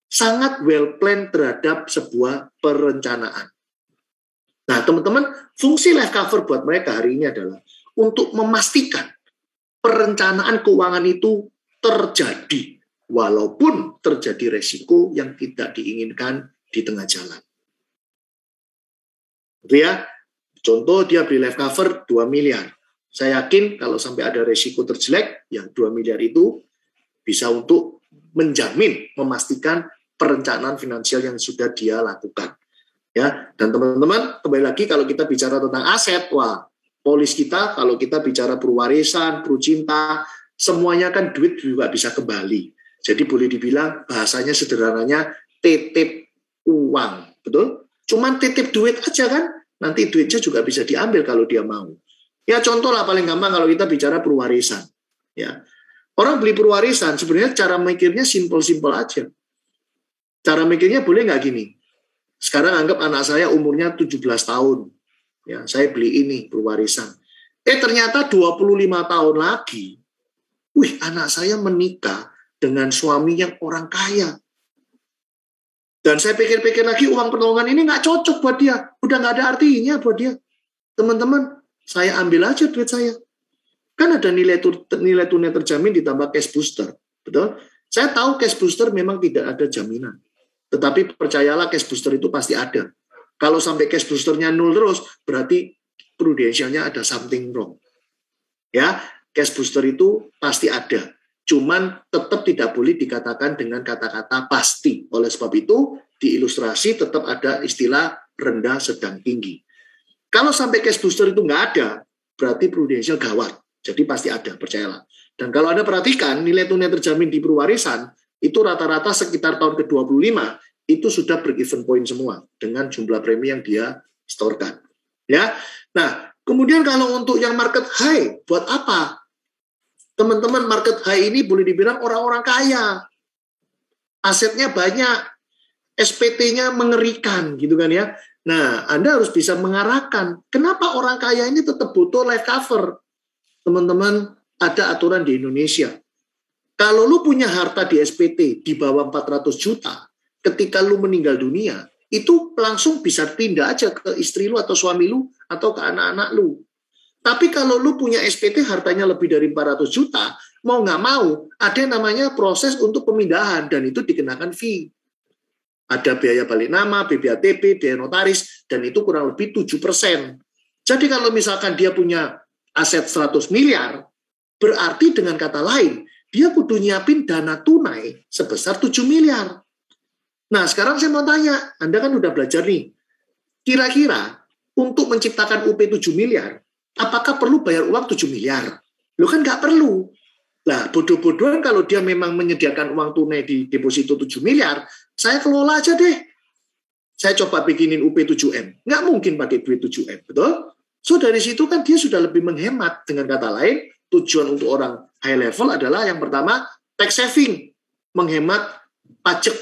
S4: Sangat well planned terhadap sebuah perencanaan. Nah, teman-teman, fungsi life cover buat mereka hari ini adalah untuk memastikan perencanaan keuangan itu terjadi, walaupun terjadi resiko yang tidak diinginkan di tengah jalan. Gitu ya, contoh dia beli life cover 2 miliar. Saya yakin kalau sampai ada resiko terjelek, ya 2 miliar itu bisa untuk menjamin, memastikan perencanaan finansial yang sudah dia lakukan. Ya, dan teman-teman, kembali lagi kalau kita bicara tentang aset, wah, polis kita kalau kita bicara perwarisan, percinta, semuanya kan duit juga bisa kembali. Jadi boleh dibilang bahasanya sederhananya titip uang, betul? Cuman titip duit aja kan, nanti duitnya juga bisa diambil kalau dia mau. Ya contoh lah paling gampang kalau kita bicara perwarisan. Ya, orang beli perwarisan sebenarnya cara mikirnya simpel-simpel aja. Cara mikirnya boleh nggak gini? Sekarang anggap anak saya umurnya 17 tahun. Ya, saya beli ini perwarisan. Ternyata 25 tahun lagi, anak saya menikah dengan suami yang orang kaya. Dan saya pikir-pikir lagi uang pertolongan ini nggak cocok buat dia. Udah nggak ada artinya buat dia. Teman-teman, saya ambil aja duit saya. Kan ada nilai tunai terjamin ditambah cash booster. Betul? Saya tahu cash booster memang tidak ada jaminan. Tetapi percayalah cash booster itu pasti ada. Kalau sampai cash boosternya 0 terus, berarti prudensialnya ada something wrong. Ya, cash booster itu pasti ada. Cuman tetap tidak boleh dikatakan dengan kata-kata pasti. Oleh sebab itu, di ilustrasi tetap ada istilah rendah, sedang, tinggi. Kalau sampai cash booster itu nggak ada, berarti prudensial gawat. Jadi pasti ada, percayalah. Dan kalau Anda perhatikan, nilai tunai terjamin di perwarisan, itu rata-rata sekitar tahun ke-25, itu sudah break-even point semua, dengan jumlah premi yang dia setorkan. Ya, nah, kemudian kalau untuk yang market high, buat apa? Teman-teman, market high ini boleh dibilang orang-orang kaya. Asetnya banyak, SPT-nya mengerikan, gitu kan ya. Nah, Anda harus bisa mengarahkan. Kenapa orang kaya ini tetap butuh life cover? Teman-teman, ada aturan di Indonesia. Kalau lu punya harta di SPT di bawah 400 juta, ketika lu meninggal dunia, itu langsung bisa pindah aja ke istri lu atau suami lu atau ke anak-anak lu. Tapi kalau lu punya SPT hartanya lebih dari 400 juta, mau nggak mau, ada namanya proses untuk pemindahan, dan itu dikenakan fee. Ada biaya balik nama, BPATP, biaya notaris, dan itu kurang lebih 7%. Jadi kalau misalkan dia punya aset 100 miliar, berarti dengan kata lain, dia kudu nyiapin dana tunai sebesar 7 miliar. Nah, sekarang saya mau tanya, Anda kan udah belajar nih, kira-kira untuk menciptakan UP 7 miliar, apakah perlu bayar uang 7 miliar? Loh kan nggak perlu. Lah, bodoh-bodohan kalau dia memang menyediakan uang tunai di deposito 7 miliar, saya kelola aja deh. Saya coba bikinin UP 7M. Nggak mungkin pakai duit 7M, betul? So, dari situ kan dia sudah lebih menghemat. Dengan kata lain, tujuan untuk orang high level adalah yang pertama, tax saving. Menghemat pajak.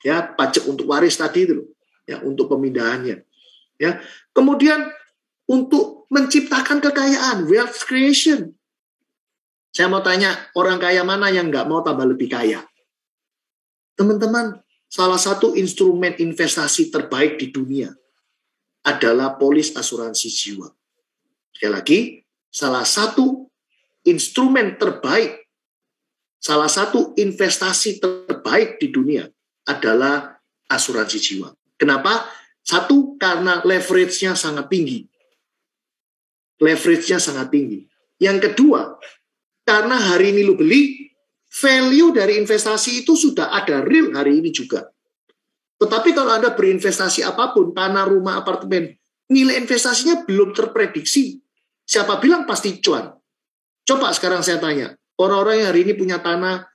S4: Ya, pajak untuk waris tadi itu loh. Ya, untuk pemindahannya. Ya. Kemudian, untuk menciptakan kekayaan, wealth creation. Saya mau tanya, orang kaya mana yang nggak mau tambah lebih kaya? Teman-teman, salah satu instrumen investasi terbaik di dunia adalah polis asuransi jiwa. Sekali lagi, salah satu instrumen terbaik, salah satu investasi terbaik di dunia adalah asuransi jiwa. Kenapa? Satu, karena leverage-nya sangat tinggi. Leverage-nya sangat tinggi. Yang kedua, karena hari ini lu beli, value dari investasi itu sudah ada real hari ini juga. Tetapi kalau Anda berinvestasi apapun, tanah, rumah, apartemen, nilai investasinya belum terprediksi. Siapa bilang pasti cuan? Coba sekarang saya tanya, orang-orang yang hari ini punya tanah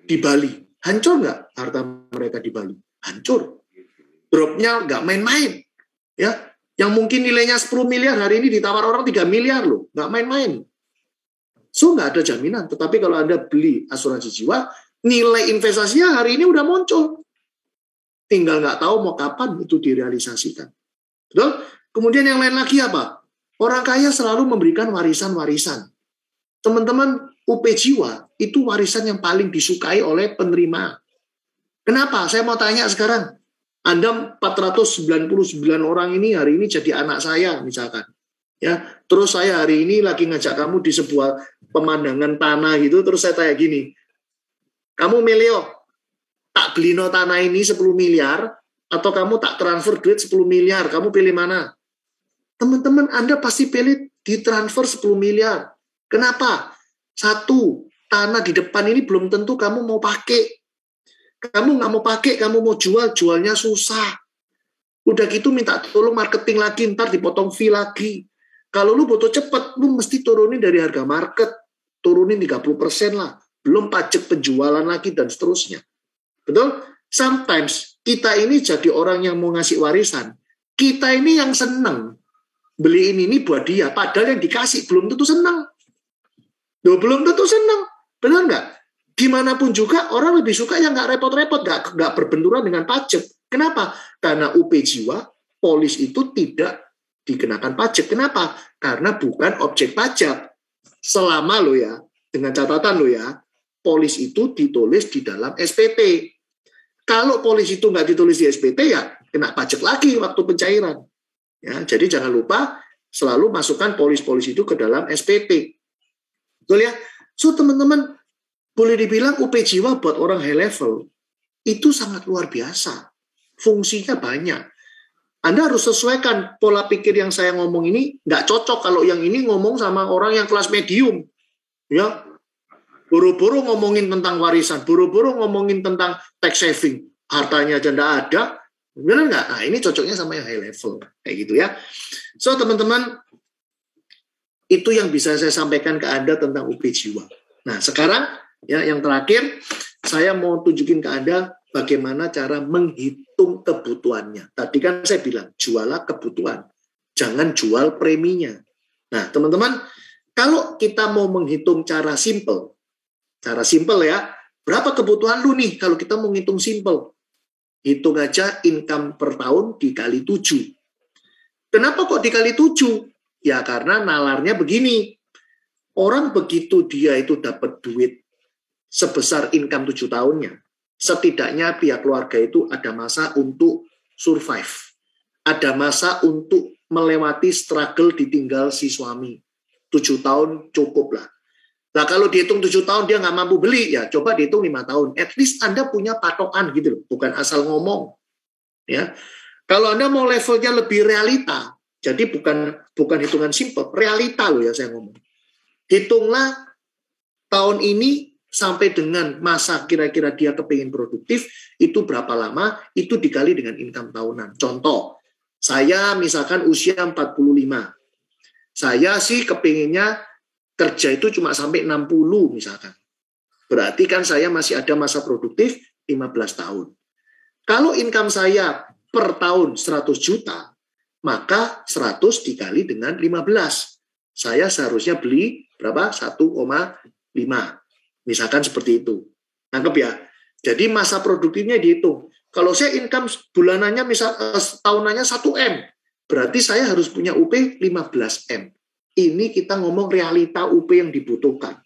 S4: di Bali, hancur nggak harta mereka di Bali? Hancur. Dropnya nggak main-main. Ya, yang mungkin nilainya 10 miliar, hari ini ditawar orang 3 miliar loh. Nggak main-main. So, nggak ada jaminan. Tetapi kalau Anda beli asuransi jiwa, nilai investasinya hari ini udah muncul. Tinggal nggak tahu mau kapan itu direalisasikan. Betul? Kemudian yang lain lagi apa? Orang kaya selalu memberikan warisan-warisan. Teman-teman, UP jiwa itu warisan yang paling disukai oleh penerima. Kenapa? Saya mau tanya sekarang. Anda 499 orang ini hari ini jadi anak saya misalkan. Ya, terus saya hari ini lagi ngajak kamu di sebuah pemandangan tanah gitu, terus saya tanya gini, kamu milih tak beli no tanah ini 10 miliar, atau kamu tak transfer duit 10 miliar, kamu pilih mana? Teman-teman, Anda pasti pilih ditransfer 10 miliar. Kenapa? Satu, tanah di depan ini belum tentu kamu mau pakai. Kamu nggak mau pakai, kamu mau jual, jualnya susah. Udah gitu minta tolong marketing lagi, ntar dipotong fee lagi. Kalau lu butuh cepet, lu mesti turunin dari harga market. Turunin 30% lah. Belum pajak penjualan lagi dan seterusnya. Betul? Sometimes kita ini jadi orang yang mau ngasih warisan. Kita ini yang seneng beliin ini buat dia, padahal yang dikasih belum tentu senang. Belum tentu senang, benar nggak? Gimana pun juga orang lebih suka yang nggak repot-repot, nggak berbenturan dengan pajak. Kenapa? Karena UP jiwa, polis itu tidak dikenakan pajak. Kenapa? Karena bukan objek pajak. Selama lo ya, dengan catatan lo ya, polis itu ditulis di dalam SPT. Kalau polis itu nggak ditulis di SPT ya kena pajak lagi waktu pencairan. Ya, jadi jangan lupa selalu masukkan polis-polis itu ke dalam SPT. Betul ya? So teman-teman, boleh dibilang UP jiwa buat orang high level itu sangat luar biasa. Fungsinya banyak. Anda harus sesuaikan pola pikir yang saya ngomong ini, nggak cocok kalau yang ini ngomong sama orang yang kelas medium. Ya, buru-buru ngomongin tentang warisan, buru-buru ngomongin tentang tax saving, hartanya aja nggak ada. Benar nggak? Nah, ini cocoknya sama yang high level. Kayak gitu ya. So, teman-teman, itu yang bisa saya sampaikan ke Anda tentang UP jiwa. Nah, sekarang, ya, yang terakhir, saya mau tunjukin ke Anda bagaimana cara menghitung kebutuhannya. Tadi kan saya bilang, jualah kebutuhan. Jangan jual preminya. Nah, teman-teman, kalau kita mau menghitung cara simple ya, berapa kebutuhan lu nih kalau kita mau ngitung simple? Hitung aja income per tahun dikali 7. Kenapa kok dikali 7? Ya karena nalarnya begini. Orang begitu dia itu dapat duit sebesar income 7 tahunnya, setidaknya pihak keluarga itu ada masa untuk survive. Ada masa untuk melewati struggle ditinggal si suami. 7 tahun cukup lah. Nah kalau dihitung 7 tahun dia nggak mampu beli, ya coba dihitung 5 tahun. At least Anda punya patokan gitu loh, bukan asal ngomong. Ya, kalau Anda mau levelnya lebih realita, jadi bukan hitungan simple, realita loh ya saya ngomong. Hitunglah tahun ini sampai dengan masa kira-kira dia kepingin produktif, itu berapa lama, itu dikali dengan income tahunan. Contoh, saya misalkan usia 45. Saya sih kepinginnya kerja itu cuma sampai 60 misalkan. Berarti kan saya masih ada masa produktif 15 tahun. Kalau income saya per tahun 100 juta, maka 100 dikali dengan 15. Saya seharusnya beli berapa? 1,5. Misalkan seperti itu. Nangkep ya? Jadi masa produktifnya dihitung. Kalau saya income bulanannya tahunannya 1M, berarti saya harus punya UP 15M. Ini kita ngomong realita UP yang dibutuhkan.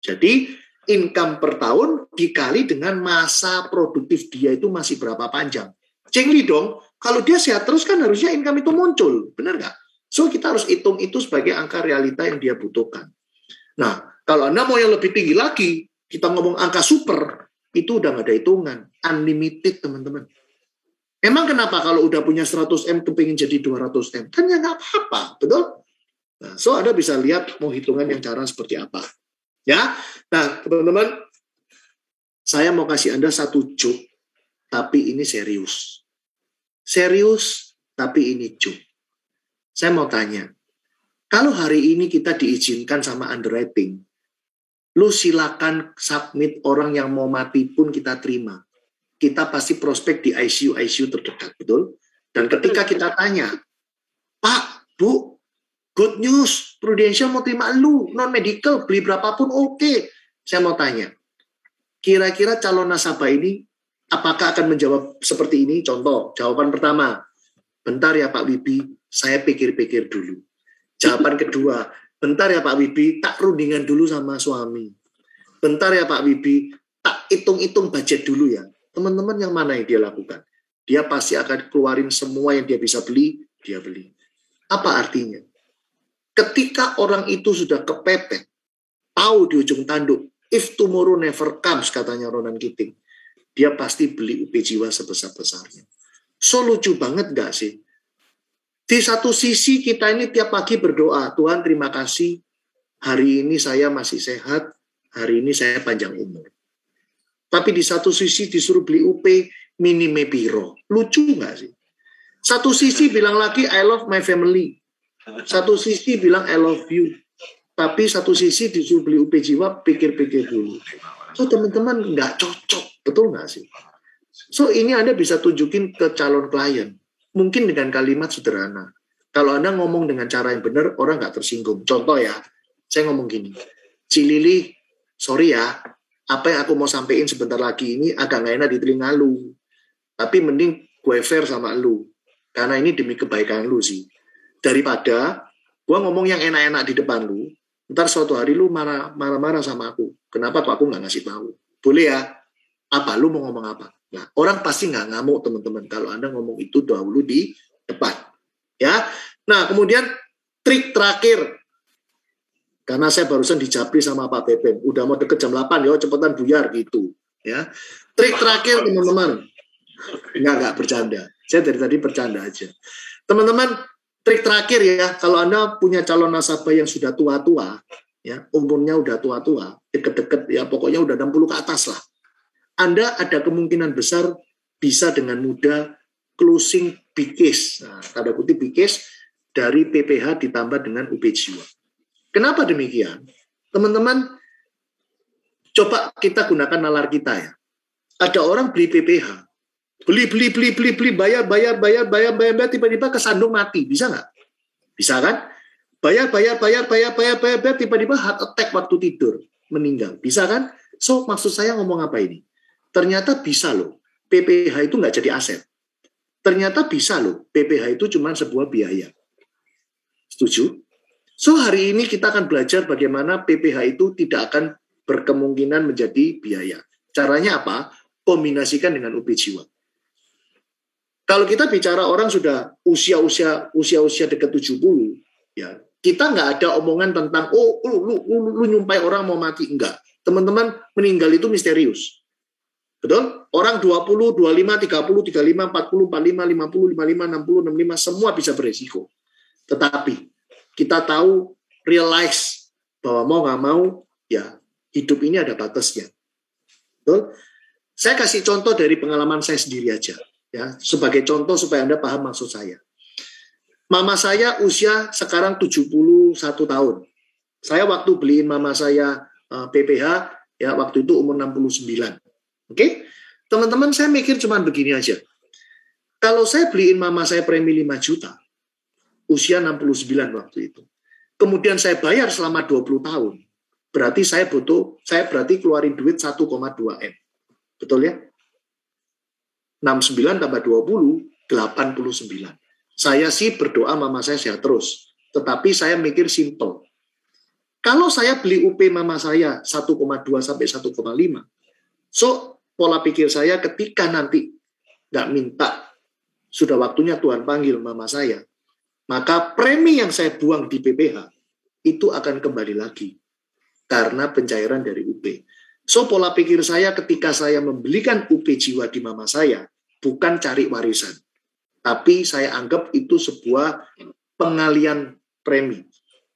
S4: Jadi income per tahun dikali dengan masa produktif dia itu masih berapa panjang. Cengli dong, kalau dia sehat terus kan harusnya income itu muncul. Benar nggak? So kita harus hitung itu sebagai angka realita yang dia butuhkan. Nah, kalau Anda mau yang lebih tinggi lagi, kita ngomong angka super, itu udah nggak ada hitungan. Unlimited, teman-teman. Emang kenapa kalau udah punya 100M kepingin jadi 200M? Kan ya nggak apa-apa, betul? Nah, so Anda bisa lihat mau hitungan yang cara seperti apa. Ya, nah teman-teman, saya mau kasih Anda satu joke, tapi ini serius. Serius, tapi ini joke. Saya mau tanya, kalau hari ini kita diizinkan sama underwriting, lu silakan submit orang yang mau mati pun kita terima. Kita pasti prospek di ICU terdekat, betul? Dan ketika kita tanya, Pak, Bu, good news, Prudential mau terima lu, non-medical, beli berapapun oke. Saya mau tanya, kira-kira calon nasabah ini apakah akan menjawab seperti ini? Contoh, jawaban pertama, bentar ya Pak Wibi, saya pikir-pikir dulu. Jawaban kedua, bentar ya Pak Wibi, tak rundingan dulu sama suami. Bentar ya Pak Wibi, tak hitung-hitung budget dulu ya. Teman-teman yang mana yang dia lakukan? Dia pasti akan keluarin semua yang dia bisa beli, dia beli. Apa artinya? Ketika orang itu sudah kepepet, tahu di ujung tanduk, if tomorrow never comes, katanya Ronan Keating, dia pasti beli UP jiwa sebesar-besarnya. So lucu banget gak sih? Di satu sisi kita ini tiap pagi berdoa, Tuhan terima kasih, hari ini saya masih sehat, hari ini saya panjang umur. Tapi di satu sisi disuruh beli UP minime piro. Lucu nggak sih? Satu sisi bilang lagi, I love my family. Satu sisi bilang, I love you. Tapi satu sisi disuruh beli UP jiwa, pikir-pikir dulu. So teman-teman nggak cocok, betul nggak sih? So ini Anda bisa tunjukin ke calon klien. Mungkin dengan kalimat sederhana. Kalau Anda ngomong dengan cara yang benar, orang nggak tersinggung. Contoh ya, saya ngomong gini, Ci Lili, sorry ya, apa yang aku mau sampaikan sebentar lagi ini agak nggak enak di telinga lu. Tapi mending gue fair sama lu. Karena ini demi kebaikan lu sih. Daripada gue ngomong yang enak-enak di depan lu, ntar suatu hari lu marah-marah sama aku. Kenapa kok aku nggak ngasih tahu? Boleh ya? Apa? Lu mau ngomong apa? Nah, orang pasti nggak ngamuk teman-teman kalau Anda ngomong itu dahulu di depan. Ya. Nah, kemudian trik terakhir. Karena saya barusan dijapri sama Pak Pepen. Udah mau deket jam 8, ya cepetan buyar gitu. Ya. Trik terakhir teman-teman. Enggak bercanda. Saya dari tadi bercanda aja. Teman-teman, trik terakhir ya, kalau Anda punya calon nasabah yang sudah tua-tua, ya, umurnya udah tua-tua, deket-deket ya, pokoknya udah 60 ke atas lah. Anda ada kemungkinan besar bisa dengan mudah closing big case. Nah, tanda kutip big case dari PPH ditambah dengan UP jiwa. Kenapa demikian? Teman-teman, coba kita gunakan nalar kita ya. Ada orang beli PPH, beli, bayar, tiba-tiba kesandung mati. Bisa nggak? Bisa kan? Bayar, tiba-tiba heart attack waktu tidur, meninggal. Bisa kan? So, maksud saya ngomong apa ini? Ternyata bisa loh, PPH itu nggak jadi aset. Ternyata bisa loh, PPH itu cuma sebuah biaya. Setuju? So, hari ini kita akan belajar bagaimana PPH itu tidak akan berkemungkinan menjadi biaya. Caranya apa? Kombinasikan dengan UP jiwa. Kalau kita bicara orang sudah usia dekat 70, ya kita nggak ada omongan tentang lu nyumpai orang mau mati, enggak. Teman-teman, meninggal itu misterius. Betul? Orang 20, 25, 30, 35, 40, 45, 50, 55, 60, 65 semua bisa beresiko. Tetapi kita tahu, realize bahwa mau nggak mau, ya hidup ini ada batasnya. Betul? Saya kasih contoh dari pengalaman saya sendiri aja. Ya, sebagai contoh supaya Anda paham maksud saya. Mama saya usia sekarang 71 tahun. Saya waktu beliin mama saya PPH, ya waktu itu umur 69. Oke? Teman-teman, saya mikir cuma begini aja. Kalau saya beliin mama saya premi 5 juta, usia 69 waktu itu. Kemudian saya bayar selama 20 tahun. Berarti saya berarti keluarin duit 1,2 M. Betul ya? 69 tambah 20, 89. Saya sih berdoa mama saya sehat terus. Tetapi saya mikir simple. Kalau saya beli UP mama saya 1,2 sampai 1,5, so pola pikir saya ketika nanti nggak minta, sudah waktunya Tuhan panggil mama saya, maka premi yang saya buang di PPH itu akan kembali lagi karena pencairan dari UP. So pola pikir saya ketika saya membelikan UP jiwa di mama saya, bukan cari warisan, tapi saya anggap itu sebuah pengalian premi.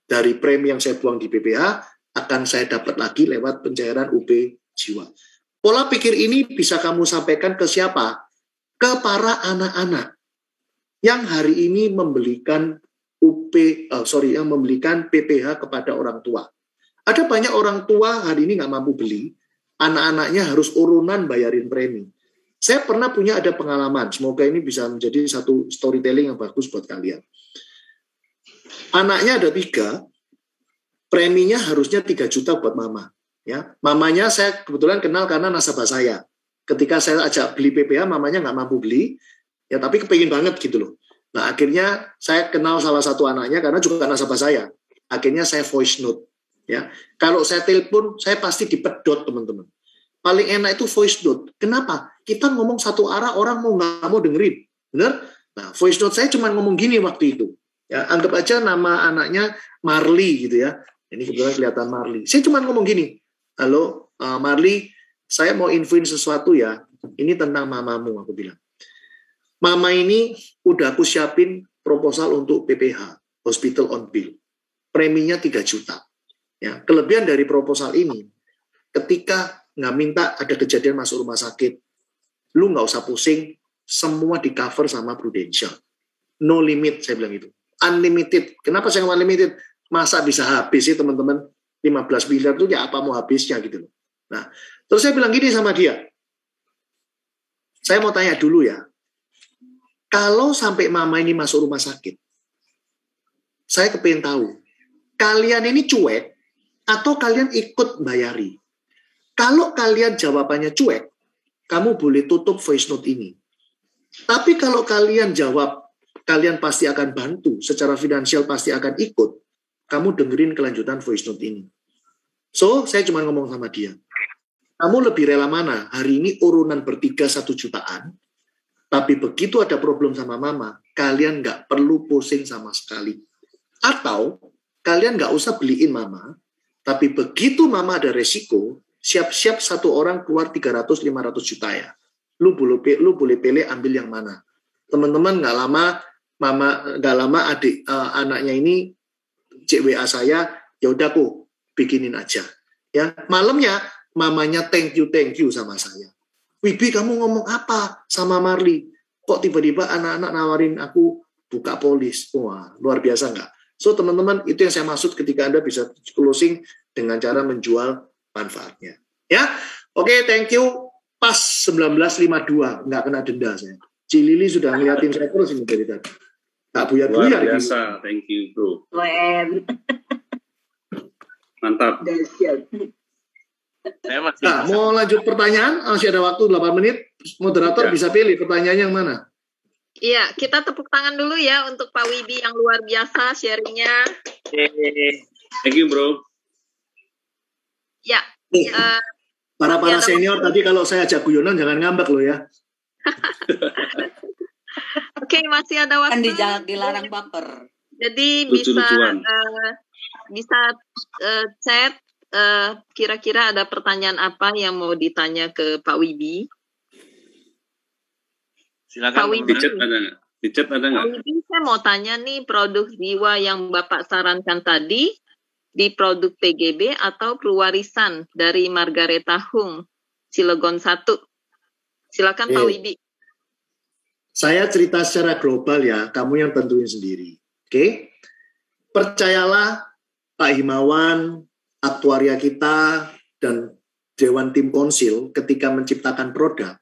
S4: Dari premi yang saya buang di PPH akan saya dapat lagi lewat pencairan UP jiwa. Pola pikir ini bisa kamu sampaikan ke siapa? Ke para anak-anak yang hari ini membelikan yang membelikan PPH kepada orang tua. Ada banyak orang tua hari ini nggak mampu beli, anak-anaknya harus urunan bayarin premi. Saya pernah punya ada pengalaman, semoga ini bisa menjadi satu storytelling yang bagus buat kalian. Anaknya ada 3, preminya harusnya 3 juta buat mama. Ya, mamanya saya kebetulan kenal karena nasabah saya. Ketika saya ajak beli PPH, mamanya nggak mampu beli, ya tapi kepengin banget gitu loh. Nah akhirnya saya kenal salah satu anaknya karena juga nasabah saya. Akhirnya saya voice note. Ya, kalau saya telepon, saya pasti dipedot teman-teman. Paling enak itu voice note. Kenapa? Kita ngomong satu arah, orang mau nggak mau dengerin, benar? Nah voice note saya cuma ngomong gini waktu itu. Ya, anggap aja nama anaknya Marley gitu ya. Ini kebetulan kelihatan Marley. Saya cuma ngomong gini. Halo, Marley, saya mau infoin sesuatu ya. Ini tentang mamamu, aku bilang. Mama ini udah aku siapin proposal untuk PPH, Hospital on Bill. Preminya 3 juta. Ya, kelebihan dari proposal ini, ketika nggak minta ada kejadian masuk rumah sakit, lu nggak usah pusing, semua di cover sama Prudential. No limit, saya bilang itu. Unlimited. Kenapa saya ngomong unlimited? Masa bisa habis sih teman-teman? 15 miliar itu ya apa mau habisnya gitu loh. Nah, terus saya bilang gini sama dia. Saya mau tanya dulu ya. Kalau sampai mama ini masuk rumah sakit, saya kepengen tahu, kalian ini cuek atau kalian ikut bayari? Kalau kalian jawabannya cuek, kamu boleh tutup voice note ini. Tapi kalau kalian jawab, kalian pasti akan bantu, secara finansial pasti akan ikut, kamu dengerin kelanjutan voice note ini. So, saya cuma ngomong sama dia. Kamu lebih rela mana? Hari ini urunan bertiga 1 jutaan, tapi begitu ada problem sama mama, kalian nggak perlu pusing sama sekali. Atau, kalian nggak usah beliin mama, tapi begitu mama ada resiko, siap-siap satu orang keluar 300-500 juta ya. Lu boleh pilih ambil yang mana. Teman-teman nggak lama anaknya ini CWA saya, ya udah aku bikinin aja. Ya, malamnya mamanya thank you sama saya. Wibi, kamu ngomong apa sama Marli? Kok tiba-tiba anak-anak nawarin aku buka polis? Wah, luar biasa nggak? So, teman-teman, itu yang saya maksud ketika Anda bisa closing dengan cara menjual manfaatnya. Ya, oke, thank you. Pas 19.52, nggak kena denda saya. Cilili sudah ngeliatin saya terus ini dari tadi. Tak buyar-buyar.
S5: Luar biasa, thank you bro. Mantap.
S4: Nah, mau lanjut pertanyaan? Masih ada waktu 8 menit. Moderator bisa pilih pertanyaannya yang mana?
S3: Iya, kita tepuk tangan dulu ya untuk Pak Wibi yang luar biasa sharingnya.
S5: Thank you bro.
S3: Ya.
S4: Para senior tadi kalau saya ajak guyonan jangan ngambek loh ya.
S3: Oke, masih ada waktu.
S6: Kan dilarang baper.
S3: Jadi
S5: Lucu-lucuan.
S3: bisa chat kira-kira ada pertanyaan apa yang mau ditanya ke Pak Wibi?
S1: Silakan.
S3: Pak Wibi.
S5: Di chat ada nggak?
S3: Pak Wibi, saya mau tanya nih, produk jiwa yang Bapak sarankan tadi di produk PGB atau pewarisan dari Margareta Hung, Cilegon 1. Silakan Pak Wibi.
S4: Saya cerita secara global ya, kamu yang tentuin sendiri. Oke? Percayalah Pak Himawan, aktuaria kita, dan Dewan Tim Konsil ketika menciptakan produk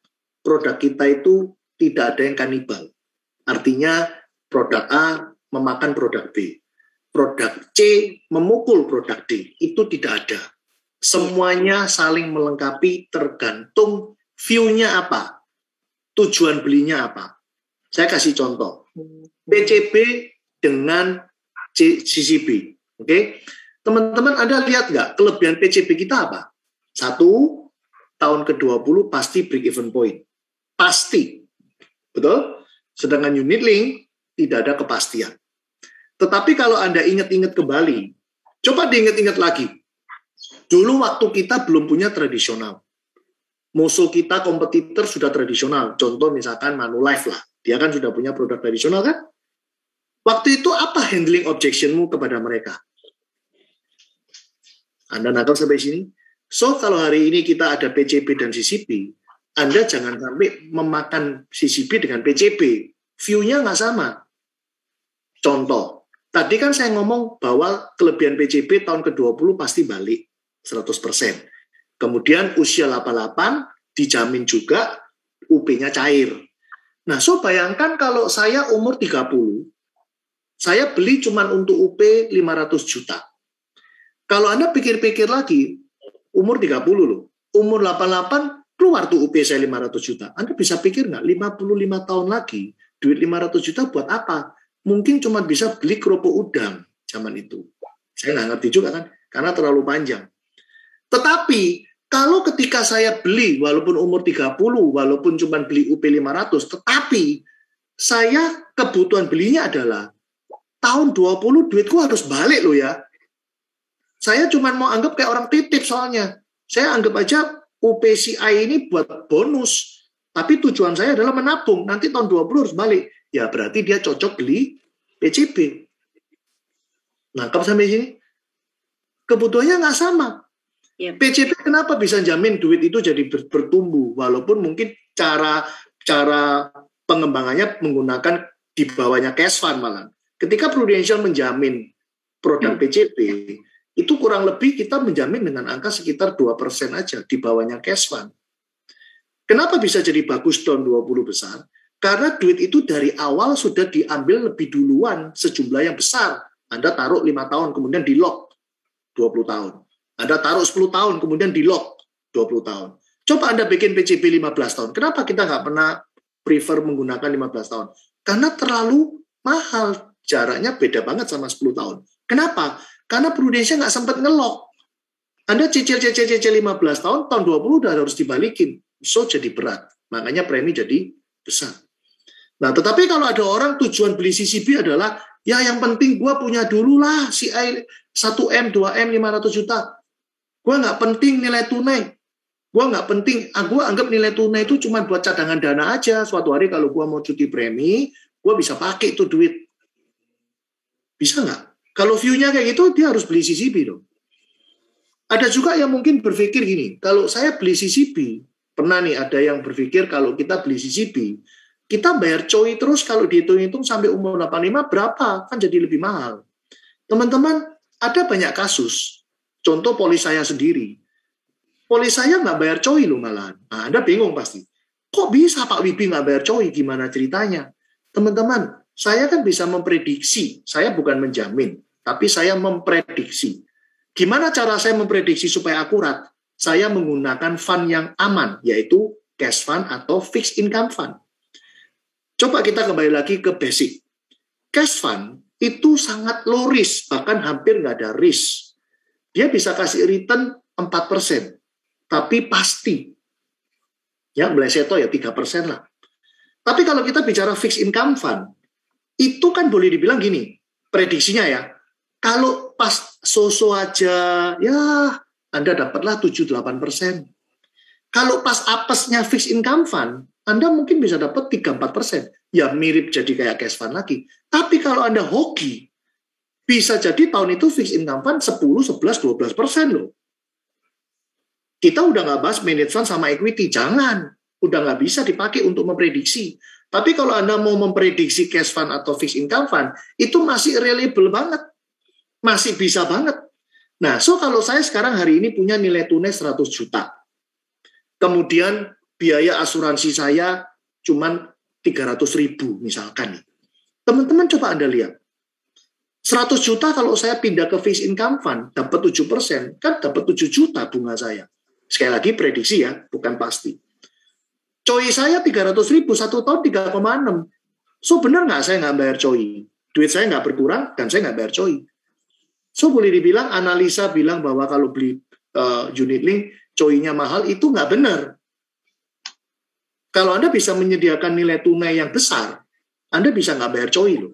S4: kita itu tidak ada yang kanibal. Artinya produk A memakan produk B. Produk C memukul produk D. Itu tidak ada. Semuanya saling melengkapi tergantung view-nya apa. Tujuan belinya apa. Saya kasih contoh. PCB dengan CCB. Oke? Teman-teman, Anda lihat nggak kelebihan PCB kita apa? 1, tahun ke-20 pasti break even point. Pasti. Betul? Sedangkan unit link tidak ada kepastian. Tetapi kalau Anda ingat-ingat kembali, coba diingat-ingat lagi. Dulu waktu kita belum punya tradisional. Musuh kita, kompetitor sudah tradisional. Contoh misalkan Manulife lah. Dia kan sudah punya produk tradisional kan? Waktu itu apa handling objection-mu kepada mereka? Anda nangkap sampai sini? So, kalau hari ini kita ada PCB dan CCB, Anda jangan sampai memakan CCB dengan PCB. View-nya nggak sama. Contoh, tadi kan saya ngomong bahwa kelebihan PCB tahun ke-20 pasti balik 100%. Kemudian usia 88 dijamin juga UP-nya cair. Nah, so bayangkan kalau saya umur 30, saya beli cuma untuk UP 500 juta. Kalau Anda pikir-pikir lagi, umur 30 loh, umur 88 keluar tuh UP saya 500 juta. Anda bisa pikir nggak, 55 tahun lagi, duit 500 juta buat apa? Mungkin cuma bisa beli kerupuk udang zaman itu. Saya nggak ngerti juga kan, karena terlalu panjang. Tetapi, kalau ketika saya beli, walaupun umur 30, walaupun cuma beli UP 500, tetapi saya kebutuhan belinya adalah tahun 20 duitku harus balik loh ya. Saya cuma mau anggap kayak orang titip soalnya. Saya anggap aja UPCI ini buat bonus. Tapi tujuan saya adalah menabung. Nanti tahun 20 harus balik. Ya berarti dia cocok beli PCP. Nangkap sampai sini? Kebutuhannya nggak sama.
S3: Yep.
S4: PCP kenapa bisa jamin duit itu jadi bertumbuh? Walaupun mungkin cara pengembangannya menggunakan di bawahnya cash fund malah. Ketika Prudential menjamin produk PCP, itu kurang lebih kita menjamin dengan angka sekitar 2% aja di bawahnya cash fund. Kenapa bisa jadi bagus tahun 20 besar? Karena duit itu dari awal sudah diambil lebih duluan sejumlah yang besar. Anda taruh 5 tahun, kemudian di-lock 20 tahun. Anda taruh 10 tahun, kemudian di-lock 20 tahun. Coba Anda bikin PCP 15 tahun. Kenapa kita nggak pernah prefer menggunakan 15 tahun? Karena terlalu mahal. Jaraknya beda banget sama 10 tahun. Kenapa? Karena Prudential nggak sempat nge-lock. Anda cicil 15 tahun, tahun 20 udah harus dibalikin. So, jadi berat. Makanya premi jadi besar. Nah, tetapi kalau ada orang tujuan beli CCP adalah, ya yang penting gue punya dulu lah, CI 1M, 2M, 500 juta. Gue nggak penting nilai tunai. Gue nggak penting, gue anggap nilai tunai itu cuma buat cadangan dana aja. Suatu hari kalau gue mau cuti premi, gue bisa pakai itu duit. Bisa nggak? Kalau view-nya kayak gitu, dia harus beli CCP dong. Ada juga yang mungkin berpikir gini, kalau saya beli CCP, pernah nih ada yang berpikir kalau kita beli CCP, kita bayar COI terus kalau dihitung-hitung sampai umur 85 berapa? Kan jadi lebih mahal. Teman-teman, ada banyak kasus. Contoh polis saya sendiri. Polis saya nggak bayar COI loh malahan. Nah, Anda bingung pasti. Kok bisa Pak Wibi nggak bayar COI? Gimana ceritanya? Teman-teman, saya kan bisa memprediksi. Saya bukan menjamin, tapi saya memprediksi. Gimana cara saya memprediksi supaya akurat? Saya menggunakan fund yang aman, yaitu cash fund atau fixed income fund. Coba kita kembali lagi ke basic. Cash fund itu sangat low risk, bahkan hampir nggak ada risk. Dia bisa kasih return 4%, tapi pasti. Ya, meleseto ya 3% lah. Tapi kalau kita bicara fixed income fund, itu kan boleh dibilang gini, prediksinya ya, kalau pas so-so aja, ya Anda dapatlah 7-8%. Kalau pas apesnya fixed income fund, Anda mungkin bisa dapat 3-4%. Ya mirip jadi kayak cash fund lagi. Tapi kalau Anda hoki, bisa jadi tahun itu fixed income fund 10-11-12% loh. Kita udah nggak bahas managed fund sama equity, jangan. Udah nggak bisa dipakai untuk memprediksi. Tapi kalau Anda mau memprediksi cash fund atau fixed income fund, itu masih reliable banget. Masih bisa banget. Nah, so kalau saya sekarang hari ini punya nilai tunai 100 juta. Kemudian biaya asuransi saya cuma 300.000 misalkan. Teman-teman coba Anda lihat. 100 juta kalau saya pindah ke fixed income fund, dapat 7%, kan dapat 7 juta bunga saya. Sekali lagi prediksi ya, bukan pasti. COI saya 300.000, 1 tahun 3,6. So benar nggak saya nggak bayar COI? Duit saya nggak berkurang dan saya nggak bayar COI. So boleh dibilang analisa bilang bahwa kalau beli unit link COI-nya mahal itu nggak benar. Kalau Anda bisa menyediakan nilai tunai yang besar, Anda bisa nggak bayar COI loh.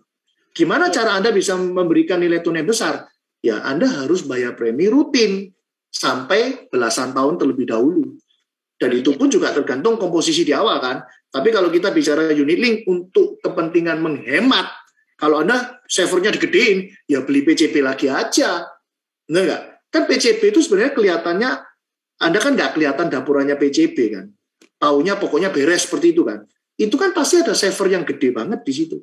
S4: Gimana cara Anda bisa memberikan nilai tunai besar? Ya Anda harus bayar premi rutin sampai belasan tahun terlebih dahulu. Dan itu pun juga tergantung komposisi di awal kan. Tapi kalau kita bicara unit link untuk kepentingan menghemat, kalau Anda savernya digedein, ya beli PCP lagi aja. Benar nggak? Kan PCP itu sebenarnya kelihatannya, Anda kan nggak kelihatan dapurannya PCP kan. Taunya pokoknya beres seperti itu kan. Itu kan pasti ada saver yang gede banget di situ.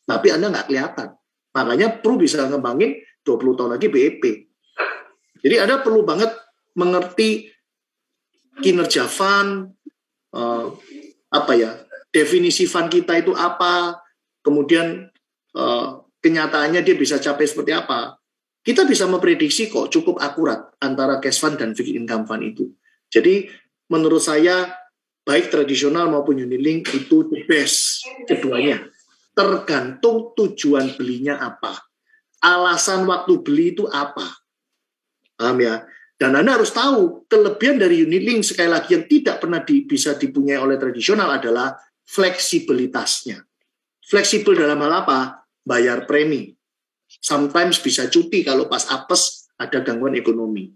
S4: Tapi Anda nggak kelihatan. Makanya perlu bisa ngembangin 20 tahun lagi BEP. Jadi Anda perlu banget mengerti kinerja fund, definisi fund kita itu apa, kemudian kenyataannya dia bisa capai seperti apa. Kita bisa memprediksi kok cukup akurat antara cash fund dan fixed income fund itu. Jadi menurut saya baik tradisional maupun unit link itu the best keduanya. Tergantung tujuan belinya apa, alasan waktu beli itu apa, paham ya? Dan Anda harus tahu, kelebihan dari unit link sekali lagi yang tidak pernah bisa dipunyai oleh tradisional adalah fleksibilitasnya. Fleksibel dalam hal apa? Bayar premi. Sometimes bisa cuti kalau pas apes ada gangguan ekonomi.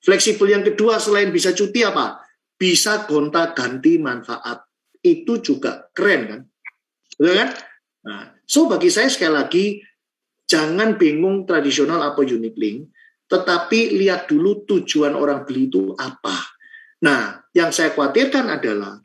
S4: Fleksibel yang kedua selain bisa cuti apa? bisa gonta-ganti manfaat. Itu juga keren kan? Betul kan? Nah, so bagi saya sekali lagi, jangan bingung tradisional apa unit link, tetapi lihat dulu tujuan orang beli itu apa. Nah, yang saya khawatirkan adalah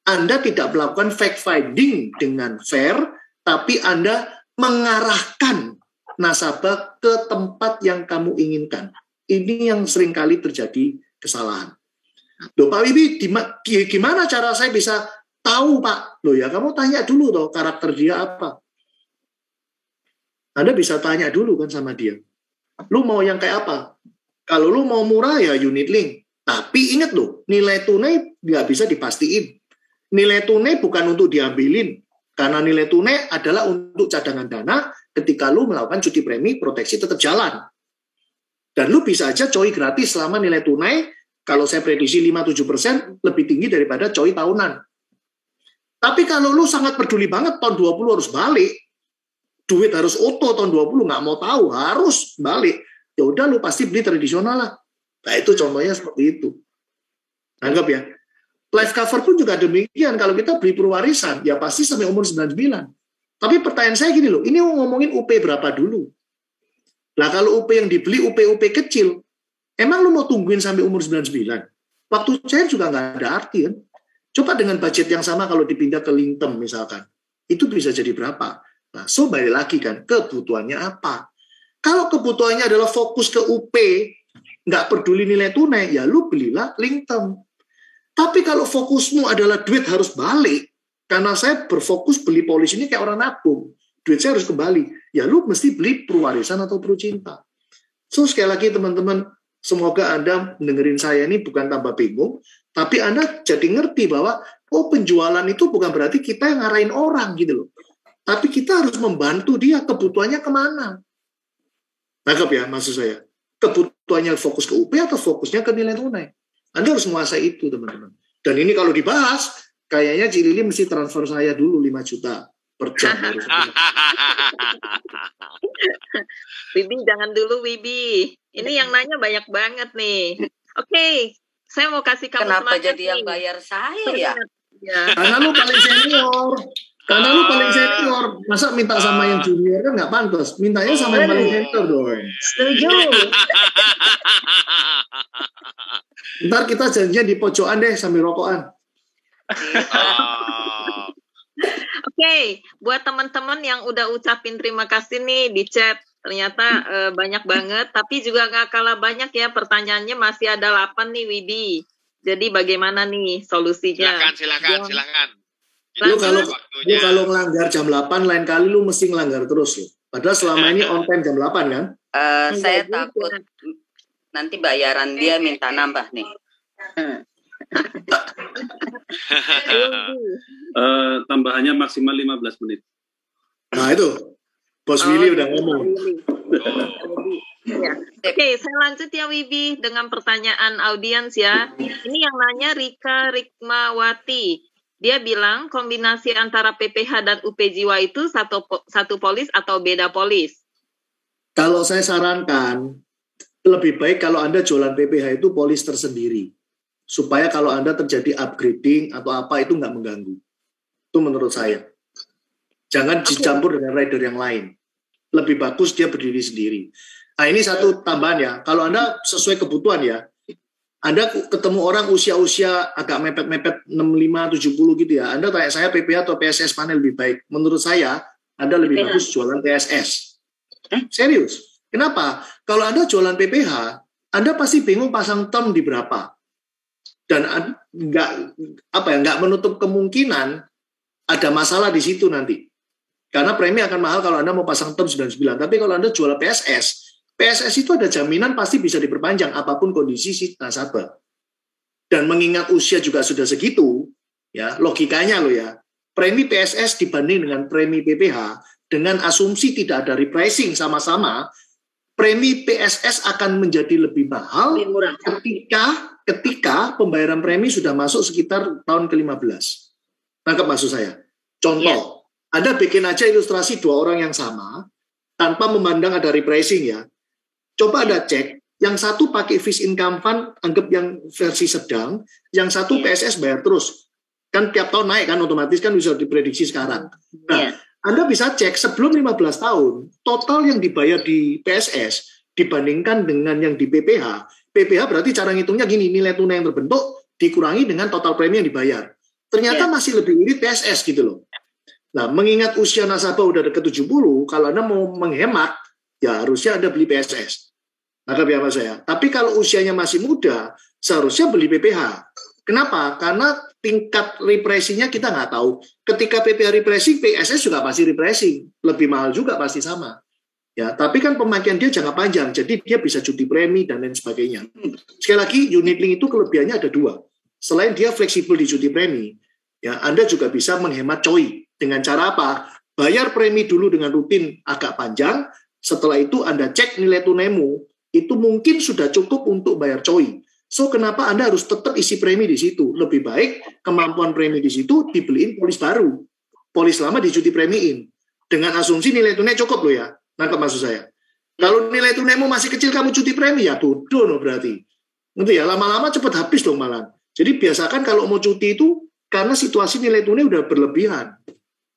S4: Anda tidak melakukan fact finding dengan fair, tapi Anda mengarahkan nasabah ke tempat yang kamu inginkan. Ini yang seringkali terjadi kesalahan. Loh Pak Wibi, gimana cara saya bisa tahu Pak? Loh ya kamu tanya dulu toh karakter dia apa. Anda bisa tanya dulu kan sama dia. Lu mau yang kayak apa? Kalau lu mau murah ya unit link. Tapi ingat loh, nilai tunai nggak bisa dipastiin. Nilai tunai bukan untuk diambilin. Karena nilai tunai adalah untuk cadangan dana ketika lu melakukan cuti premi, proteksi tetap jalan. Dan lu bisa aja coy gratis selama nilai tunai, kalau saya prediksi 5-7% lebih tinggi daripada coy tahunan. Tapi kalau lu sangat peduli banget, tahun 20 harus balik. Duit harus oto tahun 20, nggak mau tahu, harus balik. Ya udah lu pasti beli tradisional lah. Nah itu contohnya seperti itu. Anggap ya. Life cover pun juga demikian. Kalau kita beli perwarisan, ya pasti sampai umur 99. Tapi pertanyaan saya gini loh, ini ngomongin UP berapa dulu? Lah kalau UP yang dibeli UP kecil, emang lu mau tungguin sampai umur 99? Waktu cair juga nggak ada arti kan? Coba dengan budget yang sama kalau dipindah ke long term misalkan, itu bisa jadi berapa? Nah, so balik lagi kan, kebutuhannya apa? Kalau kebutuhannya adalah fokus ke UP, nggak peduli nilai tunai, ya lu belilah long term. Tapi kalau fokusmu adalah duit harus balik, karena saya berfokus beli polis ini kayak orang nabung, duit saya harus kembali, ya lu mesti beli perwarisan atau percinta. So sekali lagi teman-teman, semoga Anda dengerin saya ini bukan tambah bingung, tapi Anda jadi ngerti bahwa oh penjualan itu bukan berarti kita yang ngarahin orang gitu loh. Tapi kita harus membantu dia kebutuhannya kemana. Nangkep ya maksud saya? Kebutuhannya fokus ke UP atau fokusnya ke nilai tunai? Anda harus menguasai itu teman-teman. Dan ini kalau dibahas, kayaknya Cilili mesti transfer saya dulu 5 juta per jam.
S3: Wibi jangan dulu Wibi. Ini yang nanya banyak banget nih. Oke, saya mau kasih kamu
S6: kenapa
S3: semangat
S6: jadi yang bayar saya ya?
S4: Karena lu paling senior. Karena lu paling senior. Masa minta sama yang junior kan nggak pantas. Mintanya sama yang paling senior dong.
S3: Setuju.
S4: Ntar kita janjian di pojokan deh sambil rokokan.
S3: Oke, buat teman-teman yang udah ucapin terima kasih nih di chat. Ternyata banyak banget, tapi juga gak kalah banyak ya pertanyaannya, masih ada 8 nih Wibi. Jadi bagaimana nih solusinya?
S2: Silakan.
S4: Lu kalau ngelanggar jam 8 lain kali lu mesti ngelanggar terus loh. Padahal selama ini on time jam 8 kan?
S6: Saya takut nanti bayaran dia minta nambah nih.
S5: Tambahannya maksimal 15 menit.
S4: Nah itu Bos Willy udah ngomong.
S3: Ya. Oke, saya lanjut ya Wibi dengan pertanyaan audiens ya. Ini yang nanya Rika Rikmawati. Dia bilang kombinasi antara PPH dan UP Jiwa itu satu polis atau beda polis?
S4: Kalau saya sarankan lebih baik kalau Anda jualan PPH itu polis tersendiri. Supaya kalau Anda terjadi upgrading atau apa itu nggak mengganggu. Itu menurut saya. Jangan dicampur dengan rider yang lain. Lebih bagus dia berdiri sendiri. Nah ini satu tambahan ya. Kalau Anda sesuai kebutuhan ya. Anda ketemu orang usia-usia agak mepet-mepet 65-70 gitu ya. Anda tanya saya PPH atau PSS mana lebih baik. Menurut saya Anda lebih bagus jualan PSS. Serius. Kenapa? Kalau Anda jualan PPH, Anda pasti bingung pasang term di berapa. Dan nggak menutup kemungkinan ada masalah di situ nanti. Karena premi akan mahal kalau Anda mau pasang term 99. Tapi kalau Anda jual PSS itu ada jaminan pasti bisa diperpanjang apapun kondisi si nasabah. Dan mengingat usia juga sudah segitu, ya logikanya loh ya, premi PSS dibanding dengan premi PPH dengan asumsi tidak ada repricing sama-sama, premi PSS akan menjadi lebih mahal ketika pembayaran premi sudah masuk sekitar tahun ke-15. Nangkep maksud saya? Contoh, Anda bikin aja ilustrasi 2 orang yang sama tanpa memandang ada repricing ya. Coba Anda cek Yang satu pakai fixed income fund, anggap yang versi sedang, yang satu PSS bayar terus. Kan tiap tahun naik kan, otomatis kan bisa diprediksi sekarang. Nah, Anda bisa cek sebelum 15 tahun, total yang dibayar di PSS dibandingkan dengan yang di PPH. PPH berarti cara ngitungnya gini, nilai tunai yang terbentuk dikurangi dengan total premi yang dibayar. Ternyata masih lebih irit PSS gitu loh. Nah, mengingat usia nasabah udah dekat 70, kalau Anda mau menghemat, ya harusnya Anda beli PSS. Maka biar saya. Tapi kalau usianya masih muda, seharusnya beli PPH. Kenapa? Karena tingkat represinya kita nggak tahu. Ketika PPH repressing, PSS juga pasti repressing. Lebih mahal juga pasti sama. Ya, tapi kan pemakaian dia jangka panjang, jadi dia bisa cuti premi dan lain sebagainya. Sekali lagi, unit link itu kelebihannya ada dua. Selain dia fleksibel di cuti premi, ya Anda juga bisa menghemat COI. Dengan cara apa? Bayar premi dulu dengan rutin agak panjang, setelah itu Anda cek nilai tunaimu, itu mungkin sudah cukup untuk bayar COI. So, kenapa Anda harus tetap isi premi di situ? Lebih baik kemampuan premi di situ dibeliin polis baru. Polis lama dicuti premiin. Dengan asumsi nilai tunai cukup loh ya. Nangkep maksud saya. Kalau nilai tunaimu masih kecil kamu cuti premi, ya bodoh loh berarti. Ngerti ya? Lama-lama cepat habis dong malah. Jadi biasakan kalau mau cuti itu, karena situasi nilai tunai udah berlebihan.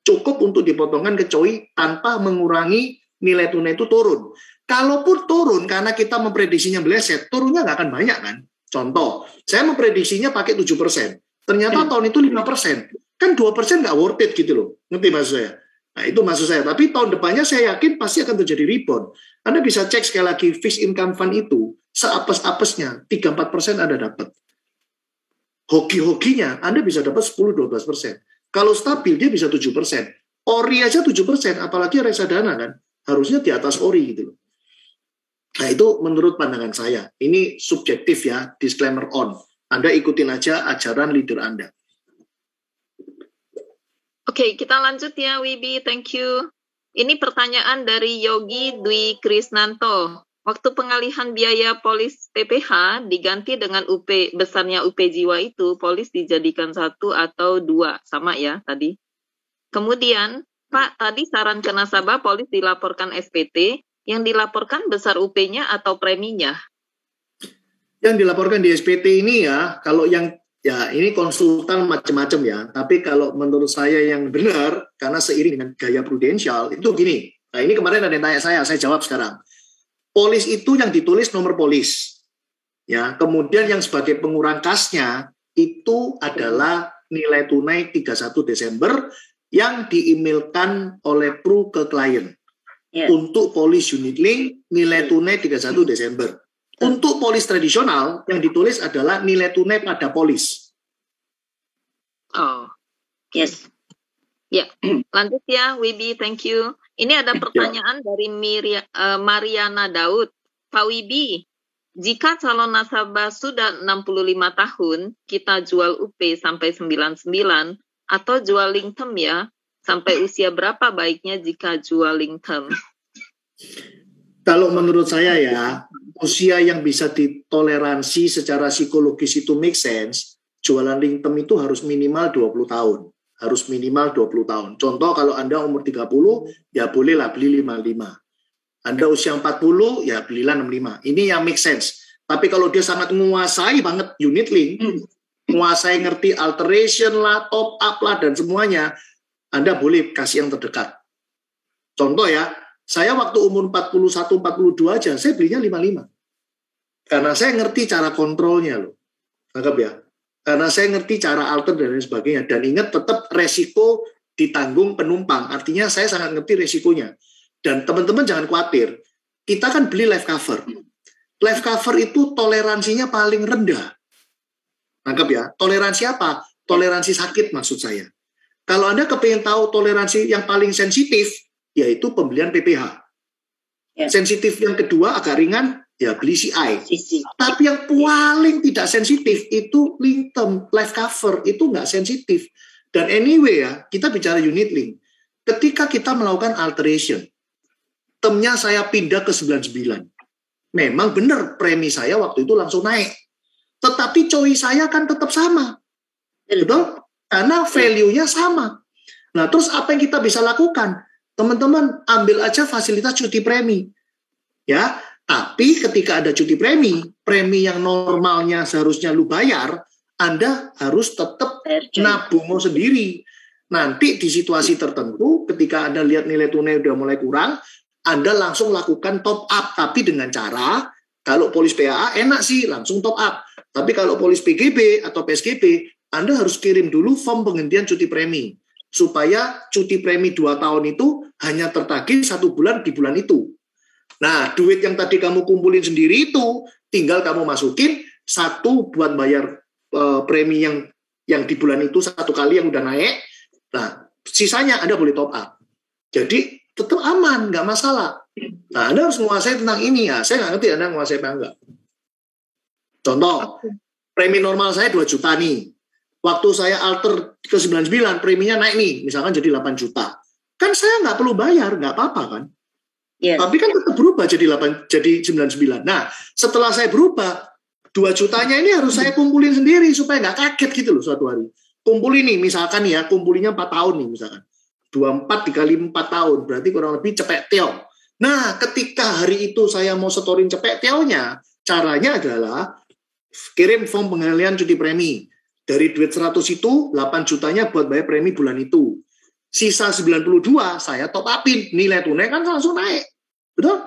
S4: Cukup untuk dipotongkan ke COI tanpa mengurangi nilai tunai itu turun. Kalaupun turun karena kita memprediksinya meleset, turunnya nggak akan banyak kan? Contoh, saya memprediksinya pakai 7%. Ternyata tahun itu 5%. Kan 2% nggak worth it gitu loh. Ngerti maksud saya? Nah, itu maksud saya. Tapi tahun depannya saya yakin pasti akan terjadi rebound. Anda bisa cek sekali lagi fixed income fund itu, seapes-apesnya, 3-4% Anda dapat. Hoki-hokinya, Anda bisa dapat 10-12%. Kalau stabil, dia bisa 7%. Ori aja 7%, apalagi reksadana kan. Harusnya di atas ori gitu loh. Nah, itu menurut pandangan saya. Ini subjektif ya, disclaimer on. Anda ikutin aja ajaran leader Anda.
S3: Oke, kita lanjut ya, Wibi. Thank you. Ini pertanyaan dari Yogi Dwi Krisnanto. Waktu pengalihan biaya polis PPH diganti dengan UP, besarnya UP jiwa itu, polis dijadikan 1 atau 2. Sama ya tadi. Kemudian, Pak, tadi saran ke nasabah polis dilaporkan SPT. Yang dilaporkan besar UP-nya atau preminya?
S4: Yang dilaporkan di SPT ini ya, kalau yang ya ini konsultan macam-macam ya. Tapi kalau menurut saya yang benar, karena seiring dengan gaya prudensial, itu gini. Nah, ini kemarin ada yang tanya saya jawab sekarang. Polis itu yang ditulis nomor polis. Ya, kemudian yang sebagai pengurang kasnya itu adalah nilai tunai 31 Desember yang diemailkan oleh Pru ke klien. Untuk polis unit link, nilai tunai 31 Desember. Untuk polis tradisional, yang ditulis adalah nilai tunai pada polis.
S3: Oh, yes. Ya, lanjut ya, Wibi, thank you. Ini ada pertanyaan dari Mariana Daud. Pak Wibi, jika calon nasabah sudah 65 tahun, kita jual UP sampai 99, atau jual link term ya, sampai usia berapa baiknya jika jual link term?
S4: Kalau menurut saya ya, usia yang bisa ditoleransi secara psikologis itu make sense, jualan link term itu harus minimal 20 tahun. Harus minimal 20 tahun. Contoh kalau Anda umur 30, ya bolehlah beli 55. Anda usia 40, ya belilah 65. Ini yang make sense. Tapi kalau dia sangat menguasai banget unit link, menguasai ngerti alteration lah, top up lah, dan semuanya, Anda boleh kasih yang terdekat. Contoh ya, saya waktu umur 41-42 aja, saya belinya 55. Karena saya ngerti cara kontrolnya loh. Anggap ya. Karena saya ngerti cara alter dan lain sebagainya. Dan ingat tetap resiko ditanggung penumpang. Artinya saya sangat ngerti resikonya. Dan teman-teman jangan khawatir. Kita kan beli life cover. Life cover itu toleransinya paling rendah. Anggap ya. Toleransi apa? Toleransi sakit maksud saya. Kalau Anda kepingin tahu toleransi yang paling sensitif, yaitu pembelian PPH. Sensitif yang kedua agak ringan, ya beli CI. Tapi yang paling tidak sensitif itu link term, life cover, itu nggak sensitif. Dan anyway ya, kita bicara unit link. Ketika kita melakukan alteration, termnya saya pindah ke 99. Memang benar premi saya waktu itu langsung naik. Tetapi COI saya kan tetap sama. Betul? Karena value-nya sama. Nah, terus apa yang kita bisa lakukan? Teman-teman, ambil aja fasilitas cuti premi. Ya, Tapi ketika ada cuti premi yang normalnya seharusnya lu bayar, Anda harus tetap nabung sendiri. Nanti di situasi tertentu, ketika Anda lihat nilai tunai udah mulai kurang, Anda langsung lakukan top up. Tapi dengan cara, kalau polis PAA enak sih, langsung top up. Tapi kalau polis PGB atau PSGB, Anda harus kirim dulu form penghentian cuti premi. Supaya cuti premi 2 tahun itu hanya tertagih 1 bulan di bulan itu. Nah, duit yang tadi kamu kumpulin sendiri itu, tinggal kamu masukin 1 buat bayar premi yang di bulan itu 1 kali yang udah naik. Nah, sisanya Anda boleh top up. Jadi, tetap aman, nggak masalah. Nah, Anda harus menguasai tentang ini ya. Saya nggak ngerti Anda menguasai apa enggak. Contoh, premi normal saya 2 juta nih. Waktu saya alter ke 99, preminya naik nih, misalkan jadi 8 juta. Kan saya nggak perlu bayar, nggak apa-apa kan?
S6: Yes.
S4: Tapi kan tetap berubah jadi 99. Nah, setelah saya berubah, 2 jutanya ini harus saya kumpulin sendiri supaya nggak kaget gitu loh suatu hari. Kumpulin nih, misalkan ya, kumpulinnya 4 tahun nih misalkan. 24 dikali 4 tahun, berarti kurang lebih cepek teo. Nah, ketika hari itu saya mau setorin cepek teonya, caranya adalah kirim form pengalihan cuti premi. Dari duit 100 itu, 8 jutanya buat bayar premi bulan itu. Sisa 92 saya top upin. Nilai tunai kan langsung naik. Betul?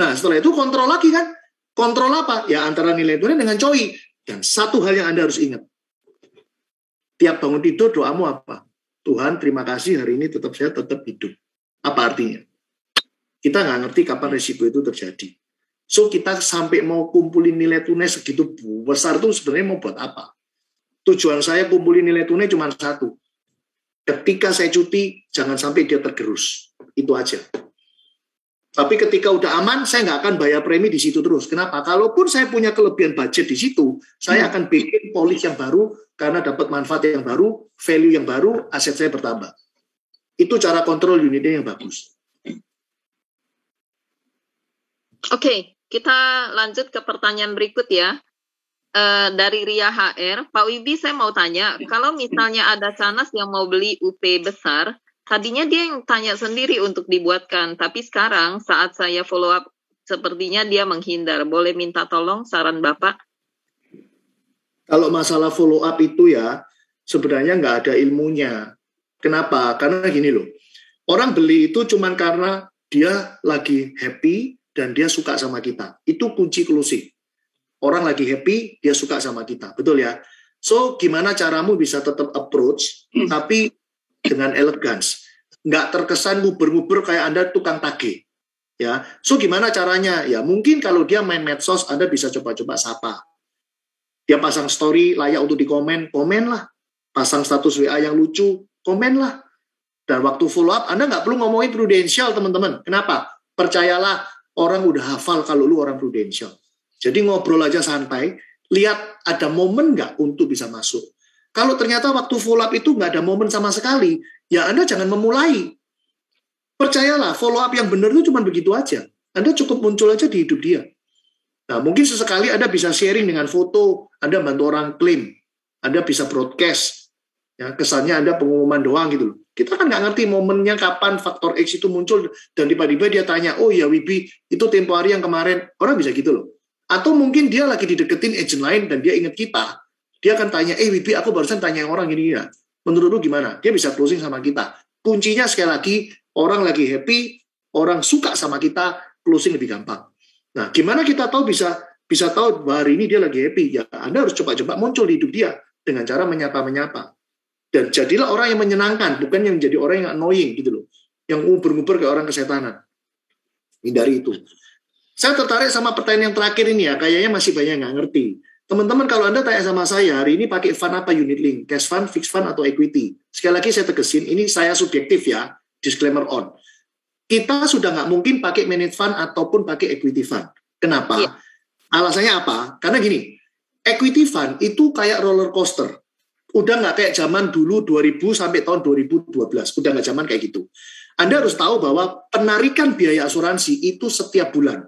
S4: Nah, setelah itu kontrol lagi kan. Kontrol apa? Ya antara nilai tunai dengan COI. Dan satu hal yang Anda harus ingat. Tiap bangun tidur doamu apa? Tuhan, terima kasih hari ini saya tetap hidup. Apa artinya? Kita nggak ngerti kapan risiko itu terjadi. So, kita sampai mau kumpulin nilai tunai segitu besar itu sebenarnya mau buat apa? Tujuan saya kumpulin nilai tunai cuma 1. Ketika saya cuti, jangan sampai dia tergerus. Itu aja. Tapi ketika udah aman, saya nggak akan bayar premi di situ terus. Kenapa? Kalaupun saya punya kelebihan budget di situ, saya akan bikin polis yang baru karena dapat manfaat yang baru, value yang baru, aset saya bertambah. Itu cara kontrol unitnya yang bagus.
S3: Oke, kita lanjut ke pertanyaan berikut ya. Dari Ria HR, Pak Wibi saya mau tanya, kalau misalnya ada canas yang mau beli UP besar, tadinya dia yang tanya sendiri untuk dibuatkan, tapi sekarang saat saya follow up, sepertinya dia menghindar. Boleh minta tolong saran Bapak?
S4: Kalau masalah follow up itu ya, sebenarnya nggak ada ilmunya. Kenapa? Karena gini loh, orang beli itu cuma karena dia lagi happy dan dia suka sama kita. Itu kunci closing. Orang lagi happy, dia suka sama kita. Betul ya? So, gimana caramu bisa tetap approach, tapi dengan elegance. Nggak terkesan nguber-nguber kayak Anda tukang tagih. Ya. So, gimana caranya? Ya, mungkin kalau dia main medsos, Anda bisa coba-coba sapa. Dia pasang story, layak untuk dikomen, komen lah. Pasang status WA yang lucu, komen lah. Dan waktu follow up, Anda nggak perlu ngomongin prudensial, teman-teman. Kenapa? Percayalah, orang udah hafal kalau lu orang prudensial. Jadi ngobrol aja santai, lihat ada momen nggak untuk bisa masuk. Kalau ternyata waktu follow up itu nggak ada momen sama sekali, ya Anda jangan memulai. Percayalah, follow up yang benar itu cuma begitu aja. Anda cukup muncul aja di hidup dia. Nah, mungkin sesekali Anda bisa sharing dengan foto, Anda bantu orang klaim, Anda bisa broadcast. Ya, kesannya Anda pengumuman doang gitu loh. Kita kan nggak ngerti momennya kapan faktor X itu muncul, dan tiba-tiba dia tanya, oh ya Wibi, itu tempo hari yang kemarin. Orang bisa gitu loh. Atau mungkin dia lagi dideketin agent lain dan dia ingat kita. Dia akan tanya, Wibi, aku barusan tanya orang gini ya. Menurut lu gimana? Dia bisa closing sama kita. Kuncinya sekali lagi, orang lagi happy, orang suka sama kita, closing lebih gampang. Nah, gimana kita tahu bisa tahu bahwa hari ini dia lagi happy? Ya, Anda harus coba-coba muncul di hidup dia dengan cara menyapa-menyapa. Dan jadilah orang yang menyenangkan, bukan yang jadi orang yang annoying gitu loh. Yang nguber-nguber kayak orang kesetanan. Hindari itu. Saya tertarik sama pertanyaan yang terakhir ini ya, kayaknya masih banyak yang nggak ngerti. Teman-teman, kalau Anda tanya sama saya, hari ini pakai fund apa unit link? Cash fund, fixed fund, atau equity? Sekali lagi saya tegesin, ini saya subjektif ya, disclaimer on. Kita sudah nggak mungkin pakai managed fund ataupun pakai equity fund. Kenapa? Ya. Alasannya apa? Karena gini, equity fund itu kayak roller coaster. Udah nggak kayak zaman dulu 2000 sampai tahun 2012. Udah nggak zaman kayak gitu. Anda harus tahu bahwa penarikan biaya asuransi itu setiap bulan.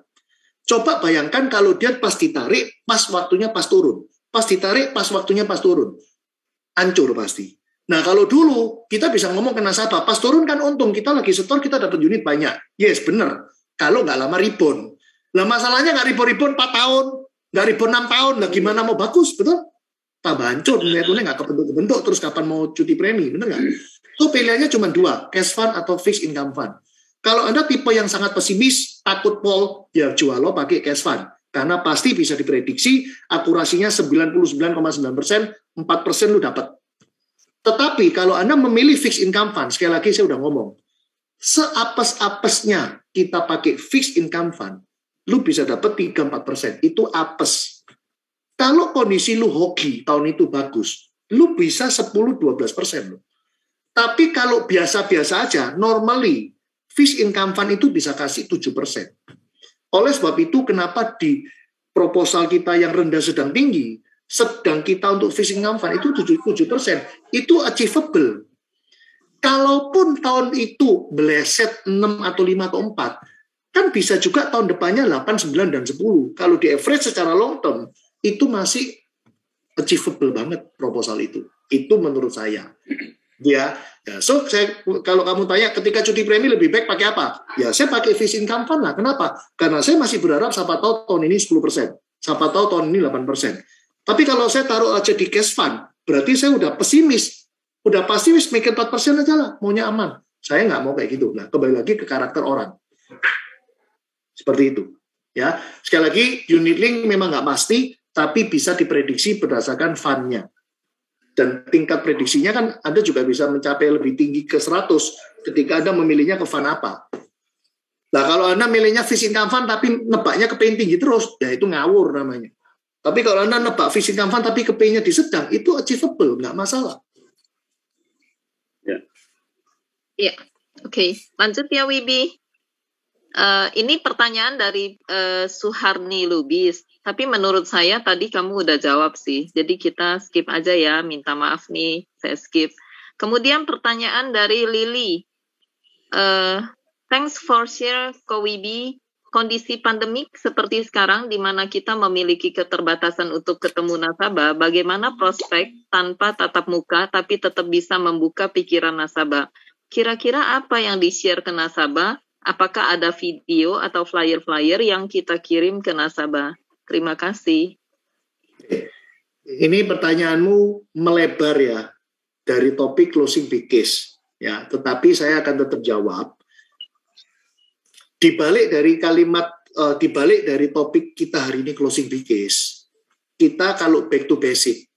S4: Coba bayangkan kalau dia pas ditarik, pas waktunya pas turun. Pas ditarik, pas waktunya pas turun. Hancur pasti. Nah, kalau dulu kita bisa ngomong ke nasabah, pas turun kan untung, kita lagi setor, kita dapat unit banyak. Yes, benar. Kalau nggak lama rebound. Lah masalahnya nggak ribon-ribon 4 tahun, nggak ribon 6 tahun. Lah gimana mau bagus, betul? Tambah hancur, nilai-nilai nggak kebentuk-kebentuk, terus kapan mau cuti premi, bener nggak? Itu pilihannya cuma 2, cash fund atau fixed income fund. Kalau Anda tipe yang sangat pesimis, takut pol, ya jual lo pakai cash fund. Karena pasti bisa diprediksi, akurasinya 99,9%, 4% lu dapat. Tetapi kalau Anda memilih fixed income fund, sekali lagi saya udah ngomong, seapes-apesnya kita pakai fixed income fund, lu bisa dapat 3-4%. Itu apes. Kalau kondisi lu hoki, tahun itu bagus, lu bisa 10-12% lu. Tapi kalau biasa-biasa aja, normally, fixed income fund itu bisa kasih 7%. Oleh sebab itu, kenapa di proposal kita yang rendah sedang tinggi, sedang kita untuk fixed income fund itu 7%. Itu achievable. Kalaupun tahun itu meleset 6 atau 5 atau 4, kan bisa juga tahun depannya 8, 9, dan 10. Kalau di average secara long term, itu masih achievable banget proposal itu. Itu menurut saya. Ya, so kalau kamu tanya ketika cuti premi lebih baik pakai apa? Ya saya pakai fixed income fund lah. Kenapa? Karena saya masih berharap siapa tahu tahun ini 10%, siapa tahu tahun ini 8%. Tapi kalau saya taruh aja di cash fund, berarti saya udah pesimis, udah pasti mikir 4% aja lah, maunya aman. Saya nggak mau kayak gitu. Nah, kembali lagi ke karakter orang. Seperti itu. Ya, sekali lagi unit link memang nggak pasti, tapi bisa diprediksi berdasarkan fund-nya. Dan tingkat prediksinya kan Anda juga bisa mencapai lebih tinggi ke 100 ketika Anda memilihnya ke fund apa. Nah kalau Anda milihnya fixed income fund tapi nebaknya ke PI tinggi terus, ya itu ngawur namanya. Tapi kalau Anda nebak fixed income fund tapi ke PI-nya di sedang, itu achievable, nggak masalah.
S3: Ya, oke. Lanjut ya Wibi. Ini pertanyaan dari Suharni Lubis. Tapi menurut saya tadi kamu udah jawab sih. Jadi kita skip aja ya. Minta maaf nih, saya skip. Kemudian pertanyaan dari Lily. Thanks for share Ko Wibi. Kondisi pandemik seperti sekarang di mana kita memiliki keterbatasan untuk ketemu nasabah, bagaimana prospek tanpa tatap muka tapi tetap bisa membuka pikiran nasabah? Kira-kira apa yang di-share ke nasabah? Apakah ada video atau flyer-flyer yang kita kirim ke nasabah? Terima kasih.
S4: Ini pertanyaanmu melebar ya dari topik closing big case ya, tetapi saya akan tetap jawab. Dibalik dari kalimat, dibalik dari topik kita hari ini closing big case, kita kalau back to basic,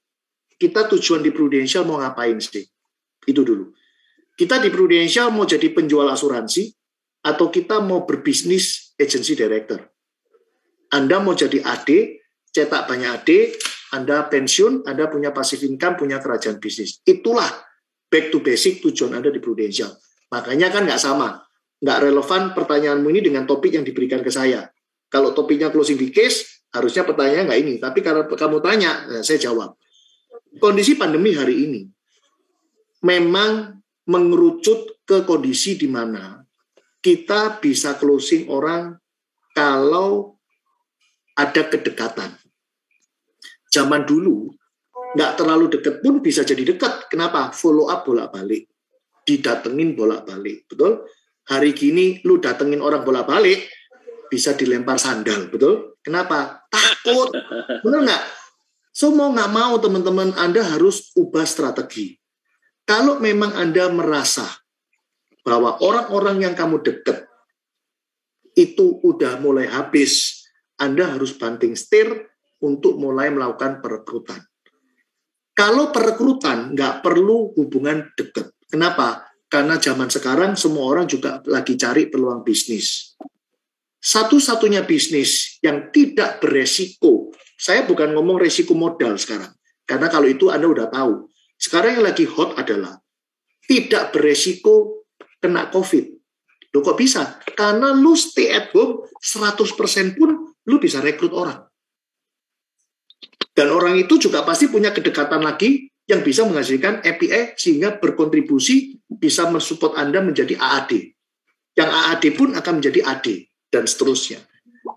S4: kita tujuan di Prudential mau ngapain sih? Itu dulu. Kita di Prudential mau jadi penjual asuransi atau kita mau berbisnis agency director? Anda mau jadi AD, cetak banyak AD, Anda pensiun, Anda punya passive income, punya kerajaan bisnis. Itulah back to basic tujuan Anda di Prudential. Makanya kan nggak sama. Nggak relevan pertanyaanmu ini dengan topik yang diberikan ke saya. Kalau topiknya closing big case, harusnya pertanyaannya nggak ini. Tapi kalau kamu tanya, saya jawab. Kondisi pandemi hari ini memang mengerucut ke kondisi di mana kita bisa closing orang kalau ada kedekatan. Zaman dulu, nggak terlalu dekat pun bisa jadi dekat. Kenapa? Follow up bolak-balik. Didatengin bolak-balik. Betul? Hari gini, lu datengin orang bolak-balik, bisa dilempar sandal. Betul? Kenapa? Takut. Bener nggak? So, mau nggak mau, teman-teman, Anda harus ubah strategi. Kalau memang Anda merasa bahwa orang-orang yang kamu dekat itu udah mulai habis, Anda harus banting setir untuk mulai melakukan perekrutan. Kalau perekrutan nggak perlu hubungan dekat. Kenapa? Karena zaman sekarang semua orang juga lagi cari peluang bisnis. Satu-satunya bisnis yang tidak beresiko, saya bukan ngomong resiko modal sekarang, karena kalau itu Anda udah tahu. Sekarang yang lagi hot adalah tidak beresiko kena COVID. Loh kok bisa? Karena lu stay at home 100% pun lu bisa rekrut orang. Dan orang itu juga pasti punya kedekatan lagi yang bisa menghasilkan API sehingga berkontribusi bisa mensupport Anda menjadi AAD. Yang AAD pun akan menjadi AD dan seterusnya.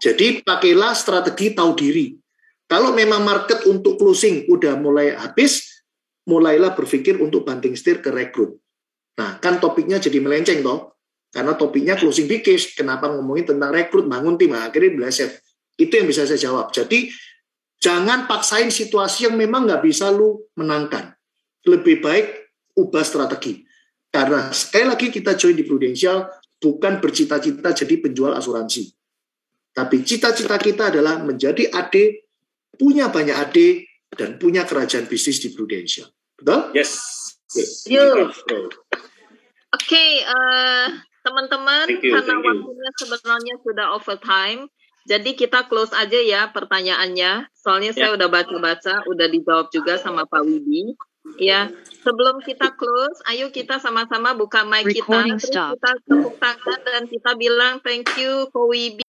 S4: Jadi pakailah strategi tahu diri. Kalau memang market untuk closing udah mulai habis, mulailah berpikir untuk banting setir ke rekrut. Nah, kan topiknya jadi melenceng toh. Karena topiknya closing big case, kenapa ngomongin tentang rekrut, bangun tim, akhirnya meleset. Itu yang bisa saya jawab. Jadi jangan paksain situasi yang memang nggak bisa lu menangkan. Lebih baik ubah strategi. Karena sekali lagi kita join di Prudential bukan bercita-cita jadi penjual asuransi. Tapi cita-cita kita adalah menjadi AD, punya banyak AD, dan punya kerajaan bisnis di Prudential. Betul?
S5: Yes.
S3: Oke, teman-teman, karena waktunya sebenarnya sudah overtime, jadi kita close aja ya pertanyaannya. Soalnya saya udah baca-baca, udah dijawab juga sama Pak Widi. Ya, sebelum kita close, ayo kita sama-sama buka mic kita, terus kita tepuk tangan dan kita bilang thank you Pak Widi.